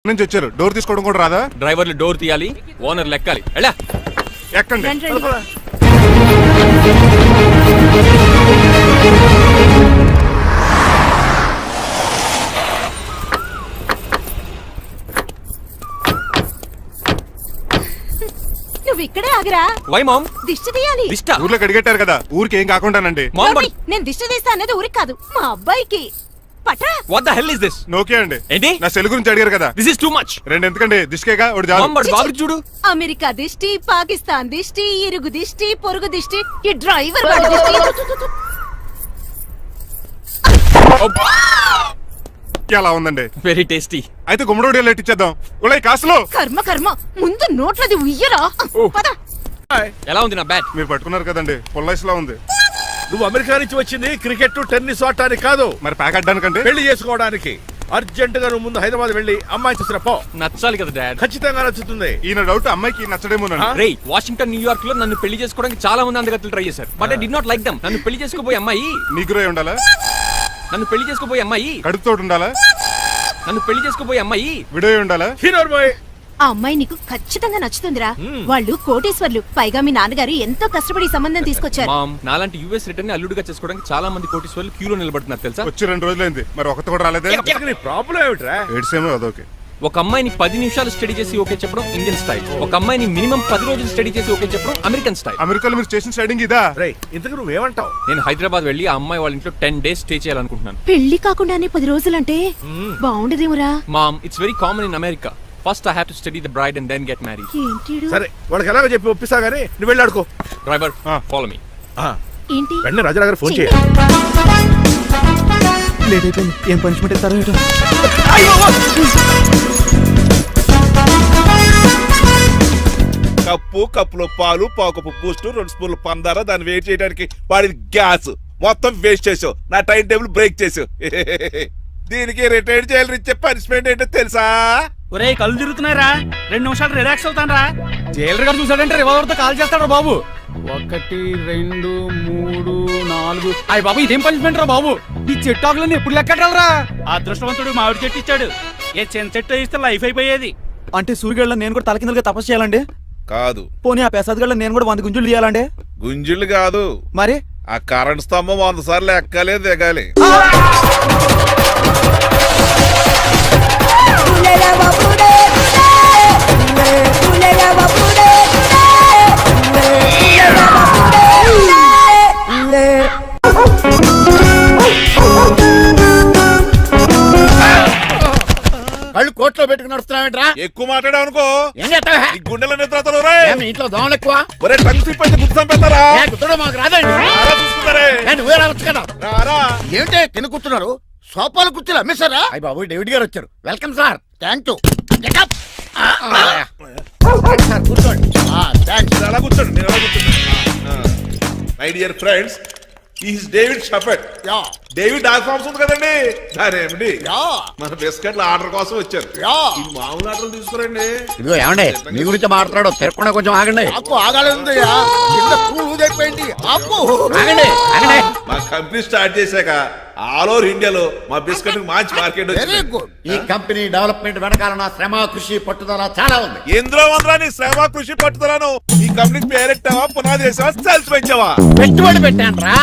నుంచి వచ్చారు. డోర్ తీసుకోవడం కూడా రాదా? డ్రైవర్లు డోర్ తీయాలి, ఓనర్ లెక్కాలి. ఎలా ఎక్కండి. నువ్వు ఇక్కడే ఆగిరా. Why ma'am? దిష్టి తీయాలి. దిష్ట ఊర్లోకి అడిగట్టారు కదా, ఊరికి ఏం కాకుండానండి. మామ్ నేను దిష్టి తీస్తా అనేది ఊరికి కాదు, మా అబ్బాయికి. పట్రా. What the hell is this? నోకే అండి. ఏంటి? నా సెల్ గురించి అడిగారు కదా. This is too much. రెండు ఎందుకండి? దిష్కేగా ఒకటి మామ్ బట్ బాబు చూడు. అమెరికా దిష్టి, పాకిస్తాన్ దిష్టి, ఇరుగు దిష్టి, పొరుగు దిష్టి, ఈ డ్రైవర్ వాడి దిష్టి. ఎలా ఉందండి? Very tasty. అయితే గుమ్మడి లెట్ ఇచ్చేద్దాం. ఉలై కాసులో. కర్మ కర్మ, ముందు నోట్లది ఉయ్యరా. పద. ఎలా ఉంది నా బ్యాట్? మీరు పట్టుకున్నారు కదండి, పొల్లైస్లా ఉంది. నువ్వు అమెరికా నుంచి వచ్చింది క్రికెట్ టెన్నిస్ ఆడటానికి కాదు, మరి ప్యాక్ అడ్డానికంటే పెళ్లి చేసుకోవడానికి. అర్జెంట్ గా నువ్వు ముందు హైదరాబాద్ వెళ్ళి అమ్మాయి చూసిరా పో. నచ్చాలి కదా డాడ్. ఖచ్చితంగా నచ్చుతుంది. ఈయన డౌట్ అమ్మాయికి నచ్చడేమోనండి. రే, వాషింగ్టన్ న్యూయార్క్ లో నన్ను పెళ్లి చేసుకోవడానికి చాలా మంది అందగత్తలు ట్రై చేశారు, but I did not like them. నన్ను పెళ్లి చేసుకోబోయే అమ్మాయి నీగురై ఉండాలా? నన్ను పెళ్లి చేసుకోబోయే అమ్మాయి కడుపుతోటి ఉండాలా? నన్ను పెళ్లి చేసుకోబోయే అమ్మాయి విడో ఉండాలా? హీరో బాయ్, ఆ అమ్మాయి నీకు ఖచ్చితంగా నచ్చుతుందిరా. వాళ్ళు కోటీశ్వర్లు, పైగా మీ నాన్నగారు ఎంతో కష్టపడి ఈ సంబంధం తీసుకొచ్చారు. మామ్, నాలాంటి యుఎస్ రిటర్న్ ని అల్లుడిగా చేసుకోవడానికి చాలా మంది కోటీశ్వర్లు క్యూలో నిలబడుతున్నారు తెలుసా? వచ్చి 2 రోజులైంది, మరి ఒకటి కూడా రాలేదే. నీ ప్రాబ్లం ఏమిట్రా? ఏడ్సేమో అదొకే. ఒక అమ్మాయిని 10 నిమిషాలు స్టడీ చేసి ఓకే చెప్పడం ఇండియన్ స్టైల్. ఒక అమ్మాయిని మినిమం 10 రోజులు స్టడీ చేసి ఓకే చెప్పడం అమెరికన్ స్టైల్. అమెరికాలో మీరు స్టేషన్ స్టైడింగ్ ఇదా? రే, ఇంతకు నువ్వేమంటావు? నేను హైదరాబాద్ వెళ్ళి ఆ అమ్మాయి వాళ్ళ ఇంట్లో 10 days స్టే చేయాలనుకుంటున్నాను. పెళ్లి కాకుండానే 10 రోజులంటే బాగుండదేమురా. Mom, it's very common in America. First I have to study the bride and then get married. ఏంటిడు? సరే, వాళ్ళకి ఎలాగో చెప్పి ఒప్పిస్తా గానీ నువ్వు వెళ్ళి ఆడుకో. Driver, follow me. ఏంటి? వెంటనే రాజారావు గారు ఫోన్ చేయ. లేట్ అయిపోయింది. ఏం పనిష్మెంట్ ఇస్తారో ఏటో. కప్పులో పాలు, పావుకప్పు బూస్ట్, 2 స్పూన్లు పందార, దాన్ని వెయిట్ చేయడానికి వాడిది గ్యాస్ మొత్తం వేస్ట్ చేసావు. నా టైం టేబుల్ బ్రేక్ చేసావు. దీనికి రిటైర్ చేయాలి ఇచ్చే పనిష్మెంట్ ఏంటో తెలుసా? ఒరే, కళ్ళు తిరుగుతున్నారా? 2 నిమిషాలు రిలాక్స్ అవుతాను రా. జైలర్ గారు చూసాడంటే రివాల్వర్తో కాల్ చేస్తాడు బాబు. 1 2 3 4. అయ్య బాబు, ఇదేం పనిష్మెంట్ రా బాబు? ఈ చెట్టు ఆకులన్నీ ఎప్పుడు లెక్కట్టాలరా? అదృష్టవంతుడు మామిడి చెట్టు ఇచ్చాడు. ఏ చిన్న చెట్టు ఇస్తే లైఫ్ అయిపోయేది. అంటే సూర్యుగళ్ళ నేను కూడా తలకిందలుగా తపస్సు చేయాలండి? కాదు. పోనీ ఆ పెసాద్ గళ్ళ నేను కూడా 100 గుంజులు తీయాలండి? గుంజులు కాదు, మరి ఆ కరెంట్ స్తంభం 100 సార్లు ఎక్కాలి, దిగాలి. కళ్ళు కోట్లో పెట్టుకుని నడుస్తున్నావేంట్రా? ఎక్కువ మాట్లాడావు అనుకో ఏం చేస్తావా? ఈ గుండెల నిద్రతలు ఇంట్లో దోమలు ఎక్కువ. ఒరే, టంగ్ స్లిప్ అయితే గుర్తు చంపేస్తారా? గుర్తుడం మాకు రాదండి. చూసుకుంటారే. నువ్వే రావచ్చు కదా. రారా. ఏంటే తిని కూర్చున్నారు? సోఫాలు కూర్చోలే అమ్మేశారా? అయ్య బాబు, డేవిడ్ గారు వచ్చారు. Welcome sir. Thank you. కూర్చోండి. మీరు అలా కూర్చోండి, నేను అలా కూర్చుంటా. My dear friends, is David Shaffet. David dog farms ఉంది కదండి, దానేమిటి మన బిస్కెట్ల ఆర్డర్ కోసం వచ్చారు. ఈ మామూలు ఆర్డర్ తీసుకురండి. ఇదిగో ఏమండి, మీ గురించి మాట్లాడు, తిరగకుండా కొంచెం ఆగండి. ఆపు, ఆగాలి. మా కంపెనీ స్టార్ట్ చేశాక ఆల్ ఓవర్ ఇండియాలో మా బిస్కెట్ మంచి మార్కెట్ వచ్చింది. ఈ కంపెనీ డెవలప్మెంట్ వెనకాల నా శ్రమ, కృషి, పట్టుదల చాలా ఉంది. ఎందులో ఉందా నీ శ్రమ, కృషి, పట్టుదలను? ఈ కంపెనీకి పేరెట్టావా, పునాది వేసావా, సేల్స్ పెంచావా? పెట్టుబడి పెట్టాను రా.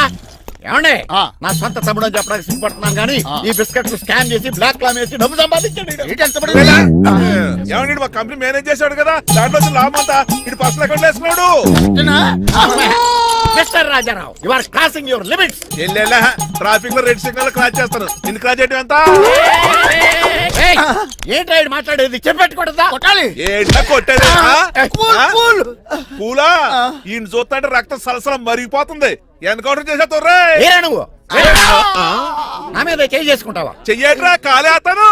ఏమండి, నా సొంత తమ్ముడు చెప్పడానికి సిగ్గుపడుతున్నాను కానీ ఈ బిస్కెట్ స్కాన్ చేసి బ్లాక్ లా వేసి డబ్బు సంపాదించాడు. ఏమండి, మా కంపెనీ మేనేజ్ చేశాడు కదా, దాంట్లో లాభం అంతా ఇటు పర్సనల్ అకౌంట్ వేసుకున్నాడు. Mister Rajarao, you are crossing your limits. Traffic లో రెడ్ సిగ్నల్ క్రాస్ చేస్తాను. నిన్ను క్రాస్ చేయడం ఎంత? ఏంట్రా మాట్లాడేది? చెప్పెట్టుకుంటుందా? కొట్టాలి. ఏంటా కొట్టేది? పూలా ఈయన చూస్తుంటే రక్తం సలసలం మరిగిపోతుంది. ఎన్కౌంటర్ చేసేతో నువ్వు నా మీద చేయి చేసుకుంటావా? చెయ్యట్రా, కాలే అతను.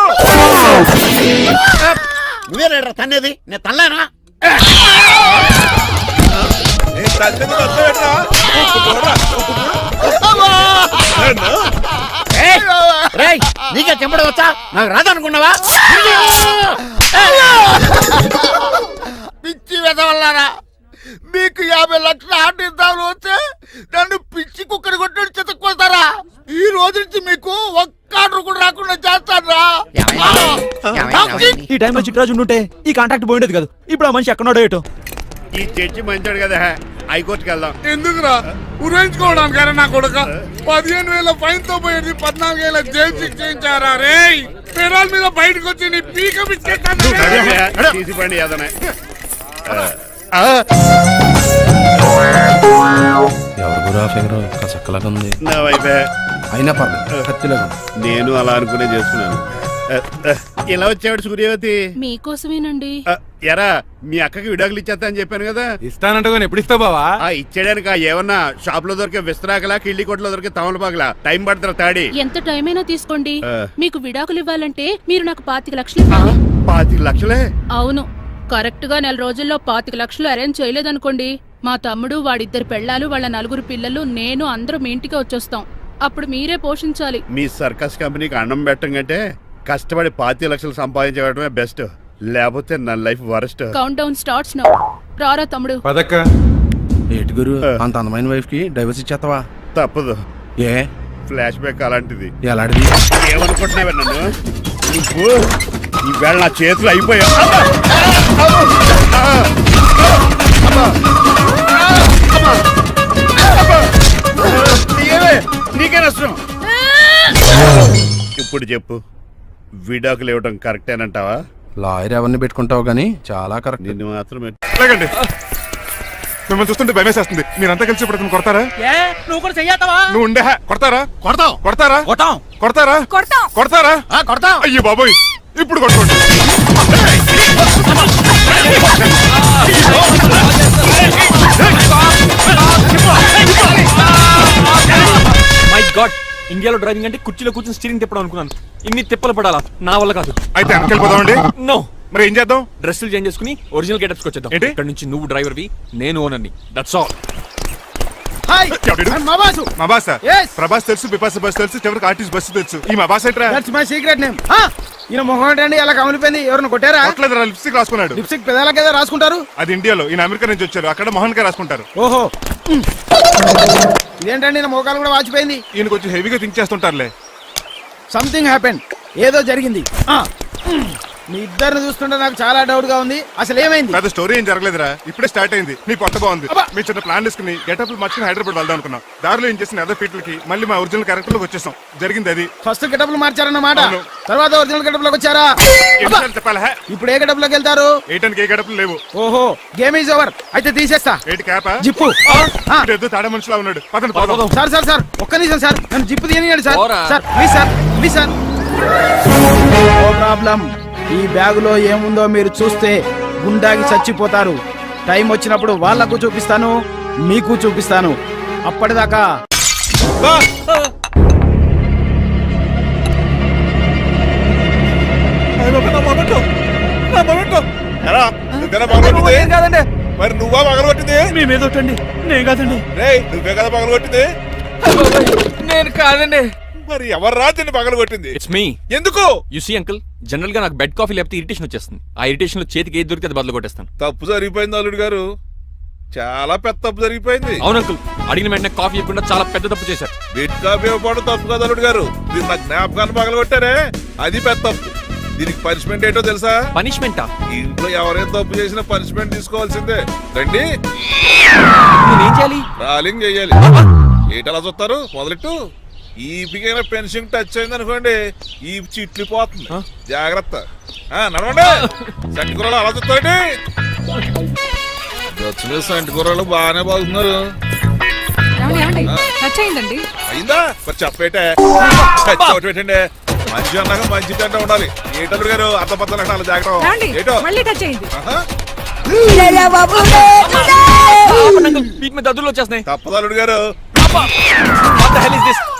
నువ్వే రేట్రా తన్నేది, నేను తనలేనా? నీకే చెంపడం వచ్చా? నాకు రాదనుకున్నావా? పిచ్చి వెదవల్లారా, మీకు 50 లక్షలు ఆర్డిద్దామని వస్తే నన్ను పిచ్చి కుక్కడి కొట్టాడు చెతక్కొస్తారా? ఈ రోజు నుంచి మీకు ఒక్క ఒక్క ఆర్డర్ కూడా రాకుండా చేస్తాను రా. ఈ టైంలో చిట్రాజు ఉండుంటే ఈ కాంటాక్ట్ పోయిండేది కదా. ఇప్పుడు ఆ మనిషి ఎక్కడో ఏటో. ఈ చర్చి మంచాడు కదా హైకోర్టుకి వెళ్దాం. ఎందుకురా ఉరేంచుకోవడానికైనా నా కొడుక 15,000 ఫైన్ తో పోయేది 14,000 జైలు శిక్ష చేయించారా రే. పెరాల మీద బయటకు వచ్చి నీ పీక బిస్కెట్ తీసిపండి ఏదైనా. ఎవరు ఫిగర్ కసక్కలాగా ఉంది. నా వైపే అయినా పర్లేదు కత్తిలాగా. నేను అలా అనుకునే చేసుకున్నాను. ఇలా వచ్చాడు సూర్యవతి. మీకోసమేనండి. ఎరా మీ అక్కకి విడాకులు ఇచ్చేస్తా అని చెప్పాను కదా. ఇస్తానంటే ఎప్పుడు ఇస్తావు బావా? ఇచ్చేయడానికి ఏమన్నా షాప్ లో దొరికే విస్తరాకలా కిళ్ళి కొట్లో దొరికే తమలపాకలా టైం పడుతున్నా తాడి. ఎంత టైం అయినా తీసుకోండి. ఆ. మీకు విడాకులు ఇవ్వాలంటే మీరు నాకు 25 లక్షలు ఇవ్వాలి. 25 లక్షలే? అవును, కరెక్ట్ గా 4 రోజుల్లో 25 లక్షలు అరేంజ్ చేయలేదనుకోండి, మా తమ్ముడు, వాడిద్దరు పెళ్ళాలు, వాళ్ళ 4 పిల్లలు, నేను అందరూ మీ ఇంటికి వచ్చేస్తాం. అప్పుడు మీరే పోషించాలి. మీ సర్కస్ కంపెనీకి అన్నం పెట్టం కంటే కష్టపడి 25 లక్షలు సంపాదించడమే బెస్ట్. లేకపోతే నా life worst. Count down starts now. రారా తమ్ముడు. పదక్క. ఏటి గురు అంత అందమైన వైఫ్ కి డైవర్స్ ఇచ్చేస్తావా? తప్పదు, ఏ ఫ్లాష్ బ్యాక్ అలాంటిది. ఎలాంటిది? ఏమనుకుంటున్నావే నన్ను నువ్వు? ఈవేళ నా చేతులు అయిపోయా. నీకే నష్టం. ఇప్పుడు చెప్పు, విడాకులు ఇవ్వడం కరెక్టేనంటావా? లాయర్ ఎవరిని పెట్టుకుంటావు గానీ చాలా కరెక్ట్. నిన్ను మాత్రమే. లేకండి, మిమ్మల్ని చూస్తుంటే భయమేసేస్తుంది. మీరంతా కలిసి ఇప్పుడు కొడతారా? నువ్వు కూడా చెయ్యతావా? నువ్వు ఉండే కొడతారా? కొడతాం కొడతారా? కొట్టాం. కొడతారా? కొడతారా? కొడతాం. అయ్యో బాబోయ్, ఇప్పుడు కొట్టుకోండి. మై గాడ్, ఇండియాలో డ్రైవింగ్ అంటే కుర్చీలో కూర్చొని స్టీరింగ్ తిప్పడం అనుకున్నాను. ఇన్ని తిప్పలు పడాలా? నా వల్ల కాదు. అయితే వెనకెళ్ళిపోదామండి. నో. మరి ఏం చేద్దాం? డ్రెస్సులు చేంజ్ చేసుకుని ఒరిజినల్ గెటప్స్ వచ్చేద్దాం. ఏంటి? ఇక్కడ నుంచి నువ్వు డ్రైవర్వి, నేను ఓనర్ని. That's all. హాయ్ ఎవడు? మా బాసు. మా బాస్. Yes. ప్రభాస్ తెలుసు, బిపాస బస్ తెలుసు, చివరికి ఆర్టిస్ట్ బస్సు తెలుసు. ఈ మా బాస్ ఏంట్రా? That's my secret name. ఈయన మొహం ఏంటండి అలా కమిలిపోయింది? ఎవరిని కొట్టారా? కొట్టలేదురా, లిప్స్టిక్ రాసుకున్నాడు. లిప్స్టిక్ పెదాలకి ఏదో రాసుకుంటారు. అది ఇండియాలో, ఈయన అమెరికా నుంచి వచ్చారు. అక్కడ మోహన్ గారు రాసుకుంటారు. ఓహో, ఇదేంటండి నా మోకాలు కూడా వాచిపోయింది. ఈయన కొంచెం హెవీగా థింక్ చేస్తుంటారులే. సంథింగ్ హ్యాపెన్, ఏదో జరిగింది. మీ ఇద్దరిని చూస్తుంటే నాకు చాలా డౌట్ గా ఉంది. అసలు ఏమైంది? పెద్ద స్టోరీ ఏం జరగలేదురా, ఇప్పుడే స్టార్ట్ అయింది. నీ కొత్త బాగుంది. అబ్బా. మీ చిన్న ప్లాన్ తీసుకుని గెటప్లు మార్చుకుని హైదరాబాద్ వెళ్దాం అనుకున్నాం. దారిలో ఏం చేసిన అదర్ ఫీట్లకి మళ్ళీ మా ఒరిజినల్ క్యారెక్టర్ లోకి వచ్చేసాం. జరిగింది అది. ఫస్ట్ గెటప్లు మార్చారన్నమాట, అవును. తర్వాత ఒరిజినల్ గెటప్ లోకి వచ్చారా? ఎన్నిసార్లు చెప్పాలా? ఇప్పుడు ఏ గెటప్ లోకి వెళ్తారు? ఏటానికి ఏ గడపలు లేవు. ఓహో, గేమ్ ఈజ్ ఓవర్. అయితే తీసేస్తా. ఏటి క్యాపా? జిప్పు. ఏదో తాడ మనుషులా ఉన్నాడు. పదండి పోదాం. సార్ సార్ సార్, ఒక్క నిమిషం సార్, నన్ను జిప్పు తీయనియండి సార్. పోరా. Sir please sir, please sir. No problem. ఈ బ్యాగులో ఏముందో మీరు చూస్తే గుండాకి చచ్చిపోతారు. టైం వచ్చినప్పుడు వాళ్లకు చూపిస్తాను, మీకు చూపిస్తాను. అప్పటిదాకా ఎరా, నువ్వేనా పగలగొట్టింది? కాదండి, మరి నువ్వా పగలగొట్టింది? మీ మీద ఒట్టండి, నేను కాదండి. రేయ్, నువ్వే కదా పగలగొట్టింది? నేను కాదండి. మరి ఎవరు రాత్రి పగలగొట్టింది? It's me. ఎందుకు? యు సీ అంకుల్, జనరల్ గా నాకు బెడ్ కాఫీ లేకపోతే ఇరిటేషన్ వచ్చేస్తుంది. ఆ ఇరిటేషన్ లో చేతికి ఏది దొరికితే అది బదులు కొట్టేస్తాను. తప్పు జరిగిపోయింది అల్లుడు గారు, చాలా పెద్ద తప్పు జరిగిపోయింది. అవును అంకుల్, అడిగిన వెంటనే కాఫీ ఇవ్వకుండా చాలా పెద్ద తప్పు చేశారు. బిట్ కాపీ ఇవ్వడం తప్పు కదా అల్లుడు గారు, మీరు నా జ్ఞాపకాన్ని పగలగొట్టారే, అది పెద్ద తప్పు. దీనికి పనిష్మెంట్ ఏంటో తెలుసా? పనిష్మెంటా? ఇంట్లో ఎవరైనా తప్పు చేసినా పనిష్మెంట్ తీసుకోవాల్సిందే. రండి, నేనేం చేయాలి? రాలింగ్ చెయ్యాలి. ఏటలా చూస్తారు? మొదలెట్టు. ఈ పికైనా పెన్షన్ టచ్ అయింది అనుకోండి, ఈ చిట్లు పోతుంది. జాగ్రత్త. నడవండి. సంటి కూరలు అలా చూస్తారండి. దచ్చులు సంటి కూరలు బాగానే బాగుతున్నారు. అయిందా? మరి చెప్పేటే పెట్టండి. మంచి అన్నాక మంచి తింటా ఉండాలి. ఏటల్లుడు గారు అర్థపత్రాలు అలా జాగ్రత్త. ఏటో ఆహా. వీటి మీద దద్దులు వచ్చేస్తున్నాయి. తప్పదు అల్లుడు గారు,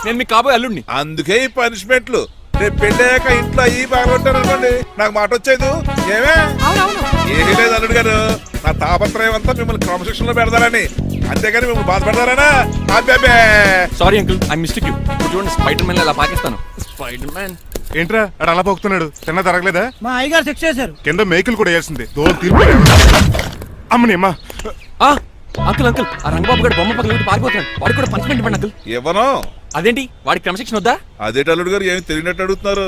నేను మీకు కాబోయే అల్లుడిని. అందుకే ఈ పనిష్మెంట్లు. రేపు పెళ్ళాక ఇంట్లో అయ్యి బాగుంటారు అనుకోండి, నాకు మాట వచ్చేది ఏమే? ఏమీ లేదు అల్లుడు గారు, నా తాపత్రయం అంతా మిమ్మల్ని క్రమశిక్షణ లో పెడతారని, అంతేగాని మిమ్మల్ని బాధపడతారనా? అబ్బే. Sorry uncle, I mistake you. చూడండి, స్పైడర్ మ్యాన్ అలా పాకిస్తాను. స్పైడర్ మ్యాన్ ఏంట్రా అడు అలా పోతున్నాడు? తిన్న తరగలేదా? మా అయ్యగారు శిక్ష చేశారు. కింద మేకులు కూడా వేయాల్సిందే. దోలు తీర్పు. అమ్మని అమ్మా. అంకుల్ అంకుల్, ఆ రంగబాబు గారు బొమ్మ పక్కన పారిపోతున్నాడు. వాడికి కూడా పనిష్మెంట్ ఇవ్వండి అంకుల్. ఇవ్వను. అదేంటి వాడికి క్రమశిక్షణ వద్దా? అదేటి అల్లుడు గారు ఏమి తెలియనట్టు అడుగుతున్నారు?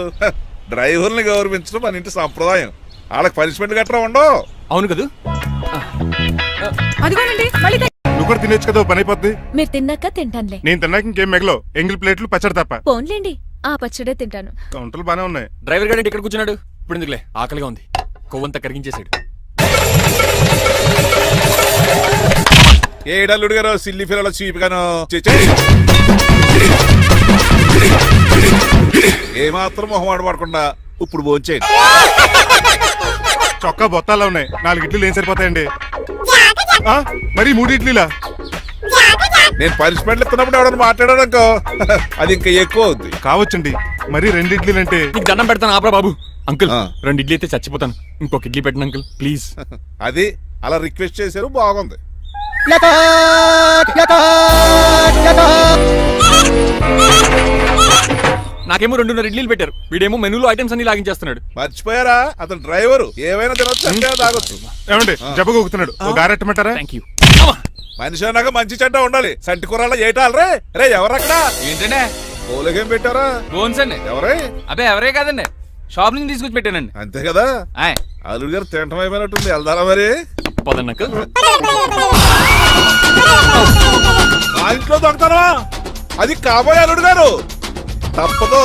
డ్రైవర్ని గౌరవించడం మన ఇంటి సంప్రదాయం. వాళ్ళకి పనిష్మెంట్ గట్రా ఉండవు. అవును కదా. అదిగోనండి మళ్ళీ నువ్వు కూడా తినేచ్చు కదా, పని అయిపోద్ది. మీరు తిన్నాక తింటానులే. నేను తిన్నాక ఇంకేం మిగలవు, ఎంగిల్ ప్లేట్లు పచ్చడి తప్ప. పోన్లేండి, ఆ పచ్చడే తింటాను. కౌంటర్లు బానే ఉన్నాయి. డ్రైవర్ గారు ఇక్కడ కూర్చున్నాడు. ఇప్పుడు ఎందుకులే, ఆకలిగా ఉంది. కొవ్వంతా కరిగించేశాడు. ఏడల్లుడు గారు సిల్లి ఫిల్లల చీపిగాను ఏమాత్రం మొహమాట పడకుండా ఇప్పుడు భోంచేయండి. చొక్కా బొత్తాల్లో ఉన్నాయి, 4 ఇడ్లీలు ఏం సరిపోతాయండి? మరి 3 ఇడ్లీలా? నేను పనిష్మెంట్లు ఇస్తున్నప్పుడు ఎవడన్నా మాట్లాడాడు అనుకో, అది ఇంకా ఎక్కువ అవుద్ది. కావచ్చండి, మరి 2 ఇడ్లీలు అంటే. నీకు దండం పెడతాను ఆపరా బాబు. అంకుల్ ఆ. 2 ఇడ్లీ అయితే చచ్చిపోతాను. ఇంకొక ఇడ్లీ పెట్టండి అంకుల్ ప్లీజ్. అది అలా రిక్వెస్ట్ చేశారు, బాగుంది. నాకేమో 2.5 ఇడ్లీలు పెట్టారు. వీడేమో మెనూలో ఐటమ్స్ అన్ని లాగించేస్తున్నాడు. మర్చిపోయారా, అతను డ్రైవరు, ఏమైనా తినొచ్చు, అంటే తాగొచ్చు. ఏమండి జబ్బగొక్కుతున్నాడు, ఒక గారెట్టమంటారా? Thank you. మనిషి అన్నాక మంచి చెడ్డ ఉండాలి. సంటి కూరల్లో ఏటాలరే. రే ఎవరక్కడ? ఏంటంటే పోలేకేం పెట్టారా? బోన్స్ అండి. ఎవరే? అబ్బే ఎవరే కాదండి, షాప్ నుంచి తీసుకొచ్చి పెట్టానండి. అంతే కదా. ఆయ్ అల్లుడు గారు తింటం అయిపోయినట్టుంది, వెళ్దారా మరి? పదండి అంకుల్. ఆ ఇంట్లో దొంగతనమా? అది కాబోయే అల్లుడు గారు. తప్పదు,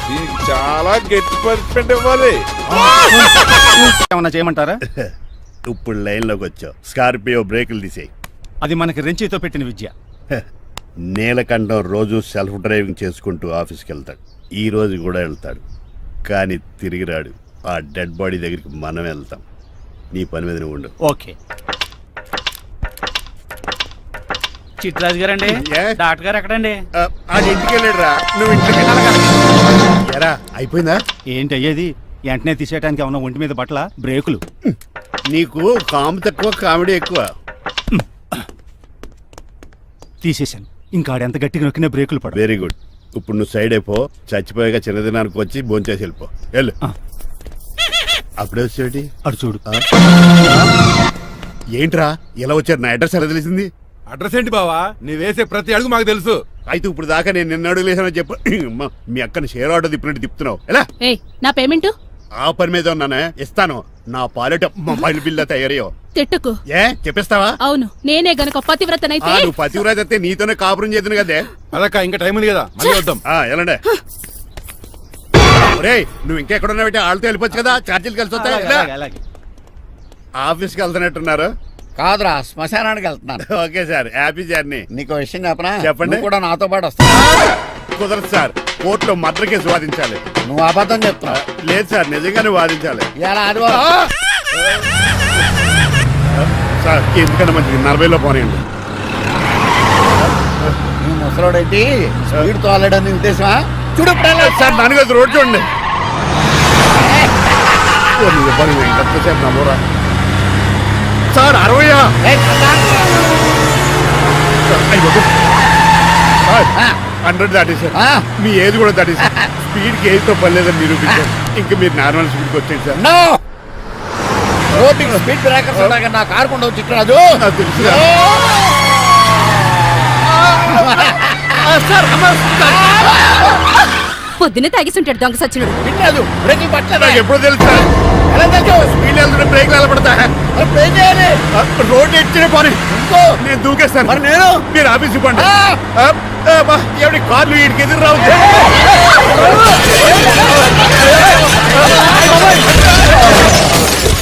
దీనికి చాలా గట్టి పనిష్మెంట్ ఇవ్వాలి. ఏమన్నా చేయమంటారా? ఇప్పుడు లైన్లోకి వచ్చావు. స్కార్పియో బ్రేకులు తీసేయి. అది మనకి రెంచితో పెట్టిన విద్య. నీలకంఠం రోజు సెల్ఫ్ డ్రైవింగ్ చేసుకుంటూ ఆఫీస్కి వెళ్తాడు. ఈ రోజు కూడా వెళ్తాడు, కానీ తిరిగి రాడు. ఆ డెడ్ బాడీ దగ్గరికి మనం వెళ్తాం. నీ పని మీద నువ్వు ఉండు. ఓకే. చిట్రాజు గారండి, ఏ? డాక్టర్ గారు ఎక్కడండి? అది ఇంటికి వెళ్ళాడు రా, నువ్వు ఇంటికి ఎరా. అయిపోయిందా? ఏంటి అయ్యేది? వెంటనే తీసేయడానికి ఏమన్నా ఒంటి మీద బట్టల బ్రేకులు? నీకు కాము తక్కువ, కామెడీ ఎక్కువ. తీసేశాను. ఇంకా ఆడెంత గట్టిగా నొక్కిన బ్రేకులు పడ. Very good. ఇప్పుడు నువ్వు సైడ్ అయిపో. చచ్చిపోయాక చిన్నదినానికి వచ్చి భోంచేసి వెళ్ళిపో. వెళ్ళు. అప్పుడే వచ్చేటి అటు చూడు. ఏంట్రా ఇలా వచ్చారు? నా అడ్రస్ ఎలా తెలిసింది? అడ్రస్ ఏంటి బావా? నీ వేసే ప్రతి అడుగు మాకు తెలుసు. అయితే ఇప్పుడు దాకా నేను నిన్న అడుగులేసానని చెప్పు. అమ్మా, మీ అక్కని షేర్ ఆర్డర్ తిప్పినట్టు తిప్పుతున్నావు. ఎలా? ఏయ్, నా పేమెంట్ ఆ పని మీద ఉన్నానే, ఇస్తాను. నా పాలెట మొబైల్ బిల్లా తయారయ్యో. తిట్టుకు. ఏ చెప్పిస్తావా? అవును, నేనే గనక పతివ్రతనైతే. నువ్వు పతివ్రత అయితే నీతోనే కాపురం చేతును కదే. అదక్క, ఇంకా టైం ఉంది కదా, మళ్ళీ వద్దాం. ఎలాండే? ఒరేయ్, నువ్వు ఇంకెక్కడున్నావు? వాళ్ళతో వెళ్ళిపోవచ్చు కదా, ఛార్జీలు కలిసి వస్తాయి. అలాగే, అలాగే. ఆఫీస్కి వెళ్తున్నట్టున్నారు. కాదురా, శ్మశానానికి వెళ్తున్నాను. Okay sir, happy journey. నీకు విషయం చెప్పనా? చెప్పండి. నువ్వు కూడా నాతో పాటు వస్తా. కుదరదు సార్, కోర్టులో మర్డర్ కేసు వాదించాలి. నువ్వు అబద్ధం చెప్తున్నావు. లేదు సార్, నిజంగానే వాదించాలి. ఇలా ఆదివారం సార్, ఎందుకన్నా మంచిది 40లో పోనీయండి. నీ ముసలోడేంటి స్పీడ్ తోలడని ఉద్దేశమా? చూడు సార్, నాన్నగారు రోడ్ చూడండి. ఎంతసేపు నమ్మరా సార్? 60 100 దాటేశారు. మీ ఏజ్ కూడా దాటేశారు. స్పీడ్కి ఏజ్తో పని లేదని నిరూపించారు. ఇంకా మీరు నార్మల్ స్పీడ్కి వచ్చేది సార్. రోడ్డుకి స్పీడ్ బ్రేకర్స్ ఉండగా నా కారు కొండ వచ్చి ఇక్కడ నాకు తెలుసు సార్. పొద్దున్నే తాగిస్తుంటాడు దొంగ సచ్చినుడు. వినలేదు, బ్రేకింగ్ పట్టలేదు. నాకు ఎప్పుడో తెలుసు సార్. ఎలా తెలుసు? స్పీడ్ వెళ్తుంటే బ్రేక్ నిలబడతా. మరి బ్రేక్ చేయాలి. రోడ్ ఎట్టిన పోనీ ఇంకో నేను దూకేస్తాను. మరి నేను? మీరు ఆఫీస్కి పండి. ఎవరి కార్లు వీడికి ఎదురు రావు.